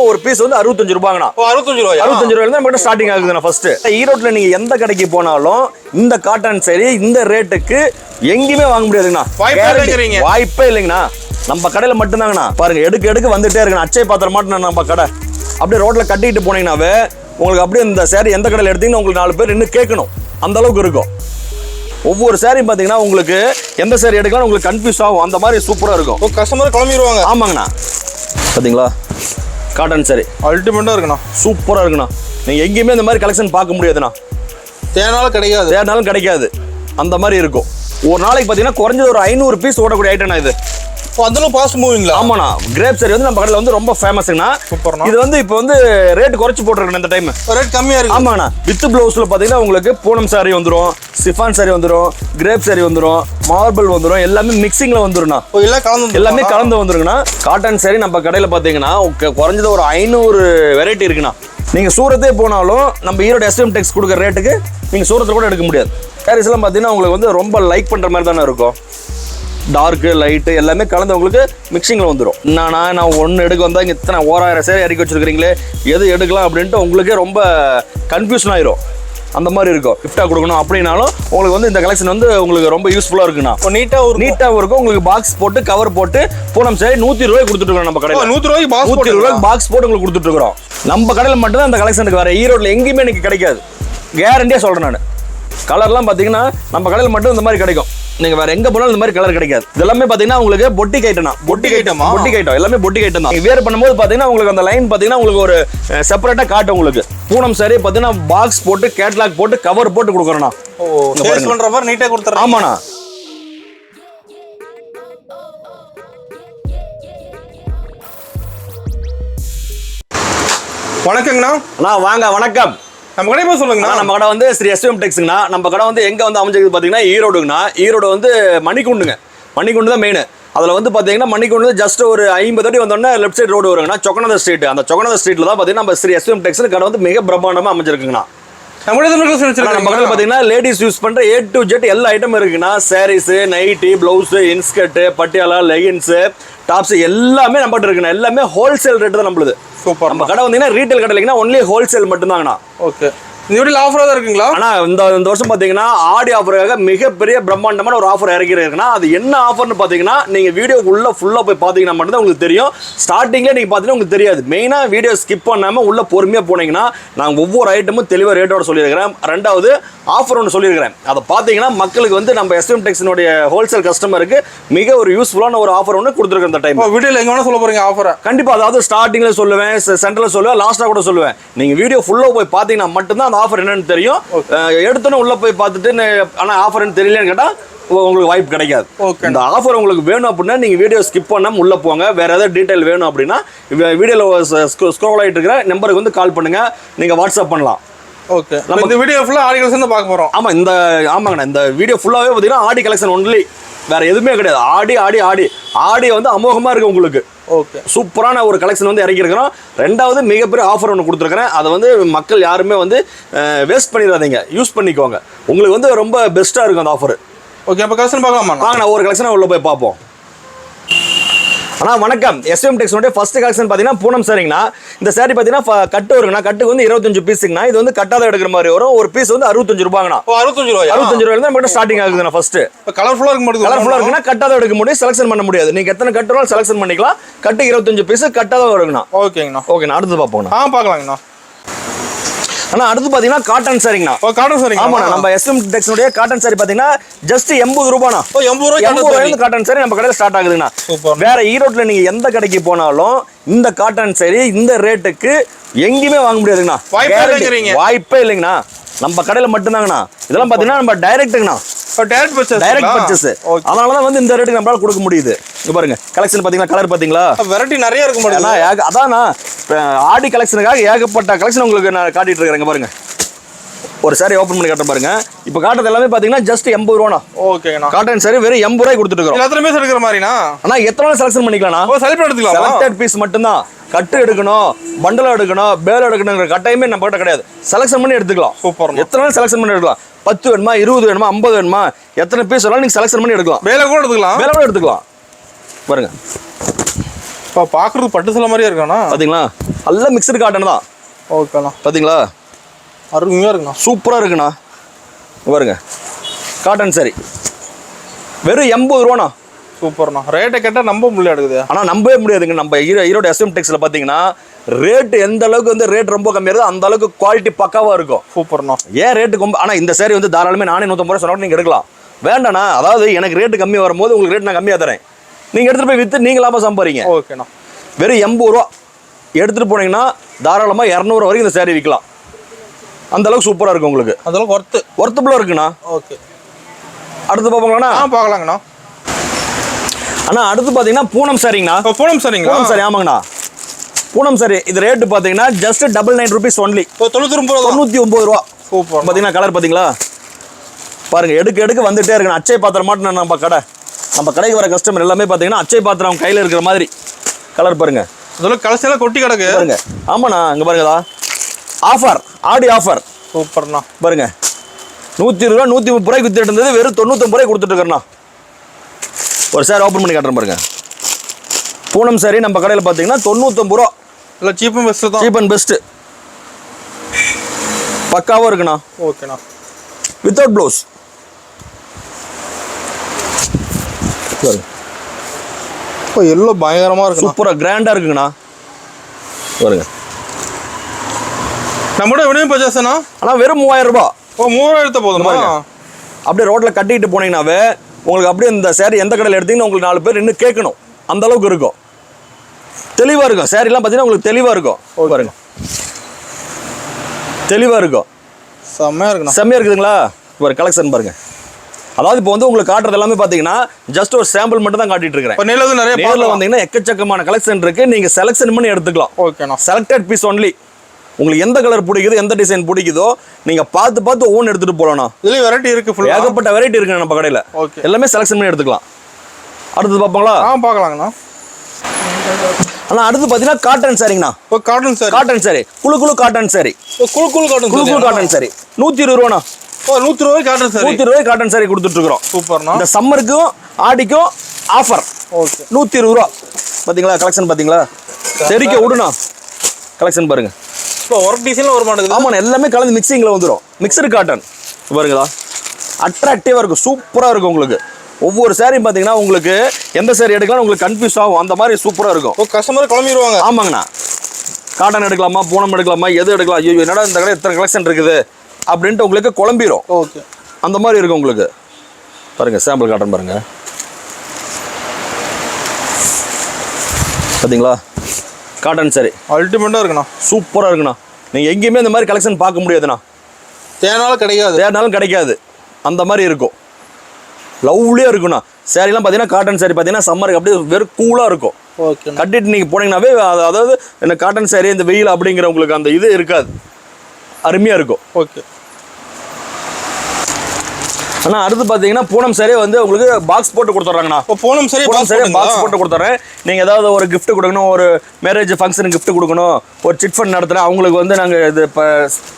ஒரு பீஸ் வந்து 65 ரூபாங்கண்ணா. 65 ரூபாய். 65 ரூபாயில நம்ம ஸ்டார்டிங் ஆகுதுண்ணா. ஃபர்ஸ்ட் ஈரோட்ல நீங்க எந்த கடைக்கு போனாலும் இந்த காட்டன் சரி இந்த ரேட்டுக்கு எங்கேயுமே வாங்க முடியாதுங்கண்ணா. வாய்ப்பே இல்லைங்கண்ணா. நம்ம கடையில மட்டும்தாங்கண்ணா. பாருங்க எடுக்க வந்துட்டே இருக்குண்ணா. அச்சை பாத்திரம் மாட்டேன் நம்ம கடை. அப்படியே ரோட்ல கட்டிட்டு போனீங்கன்னாவே உங்களுக்கு அப்படியே இந்த சேரீ எந்த கடையில் எடுத்தீங்கன்னா உங்களுக்கு 4 பேர் இன்னும் கேட்கணும். அந்த அளவுக்கு இருக்கும். ஒவ்வொரு சேரீயும் பாத்தீங்கன்னா உங்களுக்கு எந்த சேரீ எடுக்கலாம் உங்களுக்கு கன்ஃபியூஸ் ஆகும். அந்த மாதிரி சூப்பரா இருக்கும். கஸ்டமர் கிளம்பிடுவாங்க. ஆமாங்கண்ணா. பாத்தீங்களா காட்டன் சாரி அல்டிமேட்டா இருக்குண்ணா. சூப்பரா இருக்குண்ணா. நீங்க எங்கேயுமே இந்த மாதிரி கலெக்ஷன் பார்க்க முடியாதுண்ணா. தேனாலும் கிடைக்காது. அந்த மாதிரி இருக்கும். ஒரு நாளைக்கு பாத்தீங்கன்னா குறைஞ்சது ஒரு 500 பீஸ் ஓடக்கூடிய ஐட்டம்னா இது. அதெல்லாம் ஃபாஸ்ட் மூவிங்ல. ஆமாண்ணா. கிரேப் சாரி வந்து நம்ம கடையில வந்து ரொம்ப ஃபேமஸ்ங்கண்ணா. இது வந்து இப்போ வந்து ரேட் குறைச்சு போட்டுருக்கேன் இந்த டைம். ரேட் கம்மியா இருக்கு. ஆமாண்ணா. வித் பிளவுஸ்ல பாத்தீங்கன்னா உங்களுக்கு பூனம் சாரி வந்துரும், சிஃபான் சாரி வந்துரும், கிரேப் சாரி வந்துரும், மார்பிள் வந்துரும், எல்லாமே மிக்சிங்ல வந்துரும்ண்ணா. எல்லாமே கலந்து வந்துருங்கண்ணா. காட்டன் சாரி நம்ம கடையில பாத்தீங்கன்னா குறைஞ்சது ஒரு 500 வெரைட்டி இருக்குண்ணா. நீங்க சூரத்தே போனாலும் நம்ம ஈரோடு எஸ்எம் டெக்ஸ் கொடுக்குற ரேட்டுக்கு நீங்க சூரத்தில் கூட எடுக்க முடியாது. சாரீஸ் எல்லாம் பாத்தீங்கன்னா உங்களுக்கு வந்து ரொம்ப லைக் பண்ற மாதிரி தானே இருக்கும். டார்க்கு லைட்டு எல்லாமே கலந்து உங்களுக்கு மிக்சிங்கில் வந்துடும். நான் ஒன்று எடுக்க வந்தால் இங்கே இத்தனை 1000 சேரீ இறக்கி வச்சுருக்கிறீங்களே எது எடுக்கலாம் அப்படின்ட்டு உங்களுக்கே ரொம்ப கன்ஃபியூஷன் ஆயிரும். அந்த மாதிரி இருக்கும். கிஃப்டாக கொடுக்கணும் அப்படின்னாலும் உங்களுக்கு வந்து இந்த கலெக்ஷன் வந்து உங்களுக்கு ரொம்ப யூஸ்ஃபுல்லாக இருக்குண்ணா. நீட்டாகவும் இருக்கும். உங்களுக்கு பாக்ஸ் போட்டு கவர் போட்டு பூனம் சேரீ 120 ரூபாய் கொடுத்துட்டு நம்ம கடையில். 120 ரூபாய்க்கு பாக்ஸ் போட்டு உங்களுக்கு கொடுத்துட்டு இருக்கிறோம். நம்ம கடையில் மட்டும்தான் இந்த கலெக்ஷனுக்கு வர. ஈரோட்டில் எங்கேயுமே எனக்கு கிடைக்காது. கேரண்டியாக சொல்கிறேன் நான். கலர்லாம் பார்த்தீங்கன்னா நம்ம கடையில் மட்டும் இந்த மாதிரி கிடைக்கும். நீங்க வேற எங்க போனாலும் இந்த மாதிரி கலர் கிடைக்காது. இதெல்லாமே பாத்தீங்கன்னா உங்களுக்கு பொட்டிக் ஐட்டம் எல்லாமே பொட்டிக் ஐட்டம் தான். வேர் பண்ணும்போது பாத்தீங்கன்னா உங்களுக்கு அந்த லைன் பாத்தீங்கன்னா உங்களுக்கு ஒரு செப்பரேட்டா காட்டும். உங்களுக்கு பூனம் சாரி பாத்தீங்கன்னா பாக்ஸ் போட்டு கேட்லாக் போட்டு கவர் போட்டு கொடுக்குறோம்னா. சேல்ஸ் பண்ற மாதிரி நீட்டா கொடுத்துறேன். ஆமாண்ணா. வணக்கங்கண்ணா. வாங்க. வணக்கம். நம்ம கடை போய் சொல்லுங்கண்ணா. நம்ம கடை வந்து ஸ்ரீ எஸ்எம் டெக்ஸ்ங்கண்ணா. நம்ம கடை வந்து எங்க வந்து அமைஞ்சிருக்கு பாத்தீங்கன்னா ஈரோடுங்கண்ணா. ஈரோடு வந்து மணிக்குண்டுங்க. மணிக்குண்டு தான் மெயின். அதுல வந்து பாத்தீங்கன்னா மணிக்குண்டு ஜஸ்ட் ஒரு 50 அடி வந்தோடனே லெஃப்ட் சைடு ரோடு வருங்கண்ணா. சொக்கநாத ஸ்ட்ரீட். அந்த சொக்கநாத ஸ்ட்ரீட்ல தான் பாத்தீங்கன்னா நம்ம ஸ்ரீ எஸ்எம் டெக்ஸ் கடை வந்து மிக பிரம்மாண்டமா அமைஞ்சிருக்குங்கண்ணா. நம்ம கடையில் பாத்தீங்கன்னா லேடிஸ் யூஸ் பண்ற A to Z எல்லா ஐட்டமும் இருக்குண்ணா. Sarees, nightie, blouse, inskirt, Patiala, leggings, tops எல்லாமே நம்மகிட்ட இருக்குண்ணா. எல்லாமே ஹோல்சேல் ரேட் தான் நம்மளுது. சூப்பர். நம்ம கடை வந்தீங்கன்னா ரீட்டைல் கடை இல்லைங்கன்னா ஒன்லி ஹோல்சேல் மட்டும்தாங்கண்ணா. ஓகே. இந்த வீடியோ ஆஃபரா தான் இருக்குங்களா? ஆனா இந்த வருஷம் பாத்தீங்கன்னா ஆடி ஆஃபருக்காக மிகப்பெரிய பிரம்மாண்டமான ஒரு ஆஃபர் இறக்கிருக்குன்னா அது என்ன ஆஃபர்னு பாத்தீங்கன்னா நீங்க வீடியோ உள்ள ஃபுல்லா போய் பாத்தீங்கன்னா மட்டும் தான் உங்களுக்கு தெரியும். ஸ்டார்டிங்ல நீங்க பாத்தீங்கன்னா உங்களுக்கு தெரியாது. மெயினா வீடியோ ஸ்கிப் பண்ணாம உள்ள பொறுமையா போனீங்கன்னா நான் ஒவ்வொரு ஐட்டமும் தெளிவா ரேட்டோட சொல்லியிருக்கிறேன். ரெண்டாவது ஆஃபர் ஒன்று சொல்லியிருக்கிறேன். அதை பார்த்தீங்கன்னா மக்களுக்கு வந்து நம்ம எஸ்எம் டெக்ஸினுடைய ஹோல்சேல் கஸ்டமருக்கு மிக ஒரு யூஸ்ஃபுல்லான ஒரு ஆஃபர் ஒன்று கொடுத்துருக்கேன். இந்த டைம் வீடியோல எங்க வேணா சொல்ல போறீங்க ஆஃபர்? கண்டிப்பா. அதாவது ஸ்டார்டிங்ல சொல்லுவேன், சென்டர்ல சொல்லுவேன், லாஸ்டா கூட சொல்லுவேன். நீங்க வீடியோ ஃபுல்லா போய் பாத்தீங்கன்னா மட்டும்தான் அந்த ஆஃபர் என்னன்னு தெரியும். எடுத்தோன்னு உள்ள போய் பார்த்துட்டு ஆனா ஆஃபர் தெரியலன்னு கேட்டா உங்களுக்கு வாய்ப்பு கிடைக்காது. இந்த ஆஃபர் உங்களுக்கு வேணும் அப்படின்னா நீங்க வீடியோ ஸ்கிப் பண்ணாம உள்ள போங்க. வேற ஏதாவது டீடைல் வேணும் அப்படின்னா வீடியோல ஸ்க்ரோல் ஆயிட்டு இருக்கிற நம்பருக்கு வந்து கால் பண்ணுங்க. நீங்க வாட்ஸ்அப் பண்ணலாம். ஓகே. நம்ம இந்த வீடியோ ஃபுல்லா ஆடி கலெக்ஷன் தான் பார்க்க போறோம். ஆமாங்கண்ணா. இந்த வீடியோ ஃபுல்லாவே பாத்தீங்கன்னா ஆடி கலெக்ஷன் ஒன்லி. வேற எதுவுமே கிடையாது. ஆடி வந்து அமோகமா இருக்கு உங்களுக்கு. ஓகே. சூப்பரான ஒரு கலெக்ஷன் வந்து இறக்கி இருக்கிறோம். ரெண்டாவது மிகப்பெரிய ஆஃபர் ஒன்று கொடுத்துருக்கிறேன். அதை வந்து மக்கள் யாருமே வந்து வேஸ்ட் பண்ணிடாதீங்க. யூஸ் பண்ணிக்கோங்க. உங்களுக்கு வந்து ரொம்ப பெஸ்ட்டாக இருக்கும் அந்த ஆஃபர். ஓகே. அப்போ கலெக்ஷன் பார்க்கலாமா? வாங்க ஒரு கலெக்ஷனை உள்ள போய் பார்ப்போம். வணக்கம். எஸ்எம் டெக்ஸோட ஃபர்ஸ்ட் கலெக்ஷன் பாத்தீங்கன்னா பூனம் சாரிங்கண்ணா. இந்த சாரி பாத்தீங்கன்னா கட்டு வருங்கண்ணா. கட்டுக்கு வந்து 25 பீஸுங்கண்ணா. இது வந்து கட்டாத எடுக்கிற மாதிரி வரும். ஒரு பீஸ் வந்து 65 ரூபாங்கண்ணா. 65 ரூபாயில தான் ஸ்டார்டிங் ஆகுதுண்ணா. ஃபர்ஸ்ட் கலர்ஃபுல்லா இருக்குன்னா கட்டாத எடுக்க முடியும், செலக்ஷன் பண்ண முடியாது. நீங்க எத்தனை கட்டுனாலும் செலக்ஷன் பண்ணிக்கலாம். கட்டு 25 பீஸ் கட்டாத வருங்கண்ணா. ஓகேண்ணா. அடுத்து பார்ப்போம்ண்ணா. பார்க்கலாங்கண்ணா. ஆனா அடுத்து பாத்தீங்கன்னா காட்டன் சாரிங்கண்ணா. Cotton sorry. ஆமாண்ணா. நம்ம எஸ்எம் டெக்ஸோட காட்டன் சாரி பாத்தீங்கன்னா ஜஸ்ட் 80 ரூபாண்ணா. 80 ரூபாயில காட்டன் சாரி நம்ம கடையில ஸ்டார்ட் ஆகுதுண்ணா. வேற ஈரோட்ல நீங்க எந்த கடைக்கு போனாலும் இந்த காட்டன் சாரி இந்த ரேட்டுக்கு எங்கேயுமே வாங்க முடியாதுங்கண்ணா. வாய்ப்பே இல்லைங்கண்ணா. நம்ம கடையில மட்டும்தாங்கண்ணா. இதெல்லாம் பாத்தீங்கன்னா நம்ம டைரக்ட்டுங்கண்ணா. Direct purchase. அதனாலதான் வந்து இந்த ரேட்டுக்கு நம்மளால கொடுக்க முடியுது. இங்க பாருங்க கலெக்ஷன் பாத்தீங்களா, கலர் பாத்தீங்களா, வெரைட்டி நிறைய இருக்கு மாட்டேங்குது. அதானா ஆடி கலெக்ஷனுக்காக ஏகப்பட்ட கலெக்ஷன் உங்களுக்கு நான் காட்டிட்டு இருக்கிறேன். பாருங்க ஒரு சாரி ஓபன் பண்ணி காட்ட பாருங்க. இப்போ காட்டுறது எல்லாமே பாத்தீங்கன்னா ஜஸ்ட் 80 ரூபாண்ணா. ஓகேண்ணா. காட்டன் சாரி வெறும் 80 ரூபாய் கொடுத்துட்டு இருக்கோம். எல்லாத்துலயுமே எடுக்கிற மாதிரினா ஆனா எத்தனை செலக்ஷன் பண்ணிக்கலாம்னா? செலக்டட் பீஸ் மட்டும்தான். கட்டு எடுக்கணும், பண்டல் எடுக்கணும், பேல் எடுக்கணுங்கிற கட்டாயமே நம்ம கிட்ட கிடையாது. செலக்ஷன் பண்ணி எடுத்துக்கலாம். சூப்பர். எத்தனை செலக்ஷன் பண்ணி எடுக்கலாம். 10 வேணுமா, 20 வேணுமா, 50 வேணுமா, எத்தனை பீஸ் வேணாலும் நீங்க செலக்ஷன் பண்ணி எடுக்கலாம். பேல கூட எடுத்துக்கலாம். பேல கூட எடுத்துக்கலாம். பாருங்க இப்போ பார்க்குறது பட்டு சில மாதிரியே இருக்காண்ணா. பார்த்தீங்களா நல்ல மிக்சடு காட்டன் தான். ஓகேண்ணா. பார்த்தீங்களா அருமையாக இருக்குண்ணா. சூப்பராக இருக்குண்ணா. பாருங்க காட்டன் சாரி வெறும் 80 ரூபாண்ணா. சூப்பர்ண்ணா. ரேட்டை கேட்டால் நம்ப முடியல எடுக்குது. ஆனால் நம்பவே முடியாதுங்க. நம்ம ஈரோடு எஸ்எம் டெக்ஸில் பார்த்தீங்கன்னா ரேட்டு எந்த அளவுக்கு வந்து ரேட் ரொம்ப கம்மியாக இருக்குது அந்த அளவுக்கு குவாலிட்டி பக்காவாக இருக்கும். சூப்பர்ண்ணா. ஏன் ரேட்டு ரொம்ப ஆனால் இந்த சேரீ வந்து தாராளமே நானே 150 ரூபா சொன்னா நீங்கள் எடுக்கலாம். வேண்டாண்ணா, அதாவது எனக்கு ரேட்டு கம்மியாக வரும்போது உங்களுக்கு ரேட் நான் கம்மியாக தரேன், நீங்கள் எடுத்துகிட்டு போய் விற்று நீங்கள் லாபம் சம்பாதிங்க. ஓகேண்ணா. வெறும் 80 ரூபா எடுத்துகிட்டு போனீங்கன்னா தாராளமாக 200 வரைக்கும் இந்த சேரீ விற்கலாம். அந்த அளவுக்கு சூப்பராக இருக்கும் உங்களுக்கு. அதெல்லாம் ஒர்த்தபுளாக இருக்குண்ணா. ஓகே. அடுத்து பார்ப்போங்கண்ணா. பார்க்கலாங்கண்ணா. அண்ணா அடுத்து பார்த்தீங்கன்னா பூனம் சாரிங்கண்ணா. பூனம் சாரிங்களா? பூனம் சாரி ஆமாங்கண்ணா. பூனம் சாரி இது ரேட்டு பார்த்தீங்கன்னா ஜஸ்ட் 99 rupees ஒன்லி. 99 ரூபா. சூப்பர். பார்த்தீங்கன்னா கலர் பார்த்தீங்களா பாருங்க, எடுக்க வந்துட்டே இருக்குண்ணா. அச்சை பாத்திரம் மாட்டேன் நம்ம கடைக்கு வர கஸ்டமர் எல்லாமே பார்த்தீங்கன்னா அச்சை பாத்திரம் கையில் இருக்கிற மாதிரி கலர் பாருங்க. இதெல்லாம் கலசெல்லாம் கொட்டி கிடக்கு பாருங்க. ஆமாண்ணா இங்கே பாருங்கதா ஆஃபர், ஆடி ஆஃபர். சூப்பர்ண்ணா. பாருங்க 120 ரூபா 130 ரூபாய்க்கு வித்துட்டு இருந்தது வெறும் 99 ரூபாய்க்கு கொடுத்துட்டு இருக்கேண்ணா. ஒரு சாரி ஓப்பன் பண்ணி காட்டுறேன் பாருங்க. பூனம் சாரி நம்ம கடையில் பார்த்தீங்கன்னா 99 ரூபா. இல்லை சீப் அண்ட் பெஸ்ட்டு தான். சீப் அண்ட் பெஸ்ட்டு பக்காவாக இருக்குண்ணா. ஓகேண்ணா. Without blouse. இப்போ எல்லோ பயங்கரமாக இருக்கு. சூப்பராக கிராண்டாக இருக்குங்கண்ணா. பாருங்க நம்மளோட வினியம் பஜாஸ்ண்ணா. ஆனால் வெறும் 3000 ரூபா. ஓ 3000 போதுமா? அப்படியே ரோட்டில் கட்டிட்டு போனீங்கன்னாவே உங்களுக்கு அப்படியே இந்த சேரீ எந்த கடையில் எடுத்தீங்கன்னா உங்களுக்கு 4 பேர் இன்னும் கேட்கணும் அந்த அளவுக்கு இருக்கும். தெளிவாக இருக்கும் சேரீலாம் பார்த்தீங்கன்னா உங்களுக்கு தெளிவாக இருக்கும். பாருங்க தெளிவாக இருக்கும். செம்மையாக இருக்குண்ணா. செம்மையாக இருக்குதுங்களா? ஒரு கலெக்ஷன் பாருங்க. அதாவது இப்போ வந்து உங்களுக்கு காட்டுறது எல்லாமே பார்த்தீங்கன்னா ஜஸ்ட் ஒரு சாம்பிள் மட்டும் தான் காட்டிட்டு இருக்கிறேன். இப்போ நேரில் நேரில் வந்தீங்கன்னா எக்கச்சக்கமான கலெக்ஷன் இருக்கு, நீங்க செலக்ஷன் பண்ணி எடுத்துக்கலாம். ஓகேண்ணா. Selected piece only. உங்களுக்கு எந்த கலர் பிடிக்குதோ எந்த டிசைன் பிடிக்குதோ நீங்க பார்த்து ஒவ்வொன்று எடுத்துட்டு போகலாம். இதுல வெரைட்டி இருக்கு, ஃபுல்லா ஏகப்பட்ட வெரைட்டி இருக்கு நம்ம கடையில். ஓகே, எல்லாமே செலக்ஷன் பண்ணி எடுத்துக்கலாம். அடுத்து பார்ப்போங்களா? பார்க்கலாங்கண்ணா. அண்ணா அடுத்து பார்த்தீங்கன்னா காட்டன் சாரிங்கண்ணா. ஓ காட்டன் சாரி. காட்டன் சாரி குழு காட்டன் சாரி. குழு காட்டன் சாரி 120 ரூபாண்ணா. ஓ 100 ரூபாய் காட்டன் சாரி. 100 ரூபாய் காட்டன் சாரி கொடுத்துட்டு இருக்கிறோம். சூப்பர்ண்ணா. இந்த சம்மருக்கும் ஆடிக்கும் ஆஃபர். ஓகே 120 ரூபா. பார்த்தீங்களா கலெக்ஷன் பார்த்தீங்களா? தெரிக்க விடுண்ணா. கலெக்ஷன் பாருங்க. இப்போ ஒர்க் டிசைன்ல வர மாட்டேங்குது. ஆமாண்ணா எல்லாமே கலந்து மிக்சிங்ல வந்துடும். மிக்சடு காட்டன் பாருங்களா, அட்ராக்டிவா இருக்கும், சூப்பரா இருக்கும். உங்களுக்கு ஒவ்வொரு சாரியும் பார்த்தீங்கன்னா உங்களுக்கு எந்த சாரி எடுக்கலாம் உங்களுக்கு கன்ஃபியூஸ் ஆகும், அந்த மாதிரி சூப்பரா இருக்கும். கஸ்டமர் கிளம்பிடுவாங்க. ஆமாங்கண்ணா. காட்டன் எடுக்கலாமா பூனம் எடுக்கலாமா எது எடுக்கலாம், ஐயோ என்னடா இந்த கடை எத்தனை கலெக்ஷன் இருக்குது அப்படின்ட்டு உங்களுக்கு குழம்பிடும். ஓகே அந்த மாதிரி இருக்கும் உங்களுக்கு. பாருங்க சாம்பிள் காட்டன் பாருங்க. பார்த்தீங்களா காட்டன் சாரி அல்டிமேட்டாக இருக்குண்ணா. சூப்பராக இருக்குண்ணா. நீங்கள் எங்கேயுமே இந்த மாதிரி கலெக்ஷன் பார்க்க முடியாதுண்ணா. தேனாலும் கிடைக்காது. அந்த மாதிரி இருக்கும். லவ்லியாக இருக்குண்ணா. சாரிலாம் பார்த்தீங்கன்னா காட்டன் சாரி பார்த்தீங்கன்னா சம்மருக்கு அப்படியே வெறும் கூலாக இருக்கும். ஓகே கட்டிட்டு நீங்கள் போனீங்கன்னாவே அதாவது இந்த காட்டன் சாரி இந்த வெயில் அப்படிங்கிற உங்களுக்கு அந்த இது இருக்காது, அருமையாக இருக்கும். ஓகே ஆனால் அடுத்து பார்த்தீங்கன்னா பூனம் சாரி வந்து உங்களுக்கு பாக்ஸ் போட்டு கொடுத்துட்றாங்கண்ணா. பூனம் சாரி பாக்ஸ் போட்டு கொடுத்துட்றேன். நீங்கள் ஏதாவது ஒரு கிஃப்ட் கொடுக்கணும், ஒரு மேரேஜ் ஃபங்க்ஷனுக்கு கிஃப்ட் கொடுக்கணும், ஒரு சிட் ஃபண்ட் நடத்துகிறேன் அவங்களுக்கு வந்து நாங்கள் இது இப்போ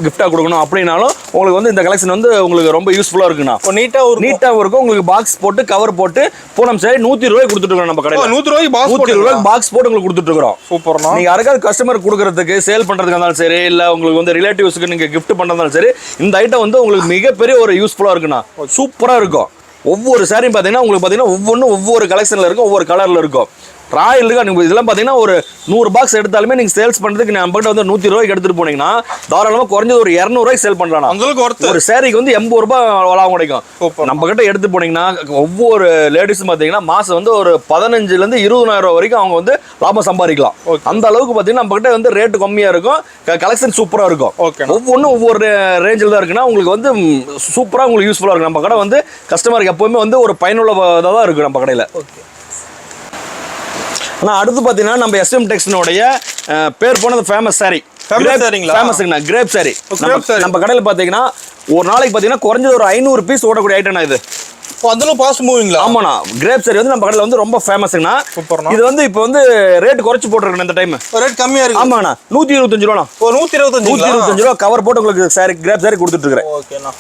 கிஃப்டாக கொடுக்கணும் அப்படின்னாலும் உங்களுக்கு வந்து இந்த கலெக்ஷன் வந்து உங்களுக்கு ரொம்ப யூஸ்ஃபுல்லாக இருக்குண்ணா. நீட்டாகவும் இருக்கும். உங்களுக்கு பாக்ஸ் போட்டு கவர் போட்டு பூனம் சாரி 120 ரூபாய் கொடுத்துட்டு இருக்கோம் நம்ம கடையில். 100 ரூபாய்க்கு பாக்ஸ் போட்டு உங்களுக்கு கொடுத்துட்டு இருக்கிறோம். சூப்பர்ண்ணா. நீங்கள் யாருக்காவது கஸ்டமர் கொடுக்கறதுக்கு சேல் பண்ணுறதுக்கு இருந்தாலும் சரி, இல்லை உங்களுக்கு வந்து ரிலேட்டிவ்ஸுக்கு நீங்கள் கிஃப்ட் பண்ணுறதாலும் சரி, இந்த ஐட்டம் வந்து உங்களுக்கு மிகப்பெரிய ஒரு யூஸ்ஃபுல்லாக இருக்குண்ணா. சூப்பராக இருக்கும். ஒவ்வொரு சாரியும் பார்த்தீங்கன்னா உங்களுக்கு பார்த்தீங்கன்னா ஒவ்வொன்றும் ஒவ்வொரு கலெக்ஷனில் இருக்கும், ஒவ்வொரு கலரில் இருக்கும். ராயல் இருக்கா நீங்கள் இதெல்லாம் பார்த்தீங்கன்னா ஒரு 100 பாக்ஸ் எடுத்தாலுமே நீங்கள் சேல்ஸ் பண்ணுறதுக்கு நம்மகிட்ட வந்து 120 ரூபாய்க்கு எடுத்துகிட்டு போனீங்கன்னா தாராளமாக குறைஞ்சது ஒரு 200 ரூபாய்க்கு சேல் பண்ணலாம். ஒரு சாரிக்கு வந்து 80 ரூபாய் லாபம் கிடைக்கும். நம்ம கிட்ட எடுத்து போனீங்கன்னா ஒவ்வொரு லேடிஸும் பார்த்தீங்கன்னா மாதம் வந்து ஒரு 15,000 20,000 ரூபா வரைக்கும் அவங்க வந்து லாபம் சம்பாதிக்கலாம். அந்த அளவுக்கு பார்த்தீங்கன்னா நம்ம கிட்ட வந்து ரேட்டு கம்மியாக இருக்கும், கலெக்ஷன் சூப்பராக இருக்கும். ஒவ்வொன்றும் ஒவ்வொரு ரேஞ்சில் தான் இருக்குன்னா உங்களுக்கு வந்து சூப்பராக உங்களுக்கு யூஸ்ஃபுல்லாக இருக்கும். நம்ம கடை வந்து கஸ்டமருக்கு எப்போவுமே வந்து ஒரு பயனுள்ளதாக தான் இருக்குது நம்ம கடையில். ஆனால் அடுத்து பார்த்தீங்கன்னா நம்ம எஸ்எம் டெக்ஸ்டினுடைய பேர் போனது ஃபேமஸ் சாரி. ஃபேமஸ்ங்கண்ணா கிரேப் சாரி. நம்ம கடையில் பார்த்தீங்கன்னா ஒரு நாளைக்கு பார்த்தீங்கன்னா குறைஞ்சது ஒரு 500 பீஸ் ஓடக்கூடிய ஐட்டம்னா இது. அதெல்லாம் பாஸ் மூவிங்களா? ஆமாண்ணா. கிரேப் சாரி வந்து நம்ம கடையில் வந்து ரொம்ப ஃபேமஸ்ங்கண்ணா. இது வந்து இப்போ வந்து ரேட் குறைச்சி போட்டுருக்கேன் இந்த டைம். ரேட் கம்மியாக இருக்கு. ஆமாண்ணா 125 ரூபாண்ணா. 125 ரூபா கவர் போட்டு உங்களுக்கு சாரி கிரேப் சாரி கொடுத்துட்டு இருக்கிறேன். ஓகேண்ணா.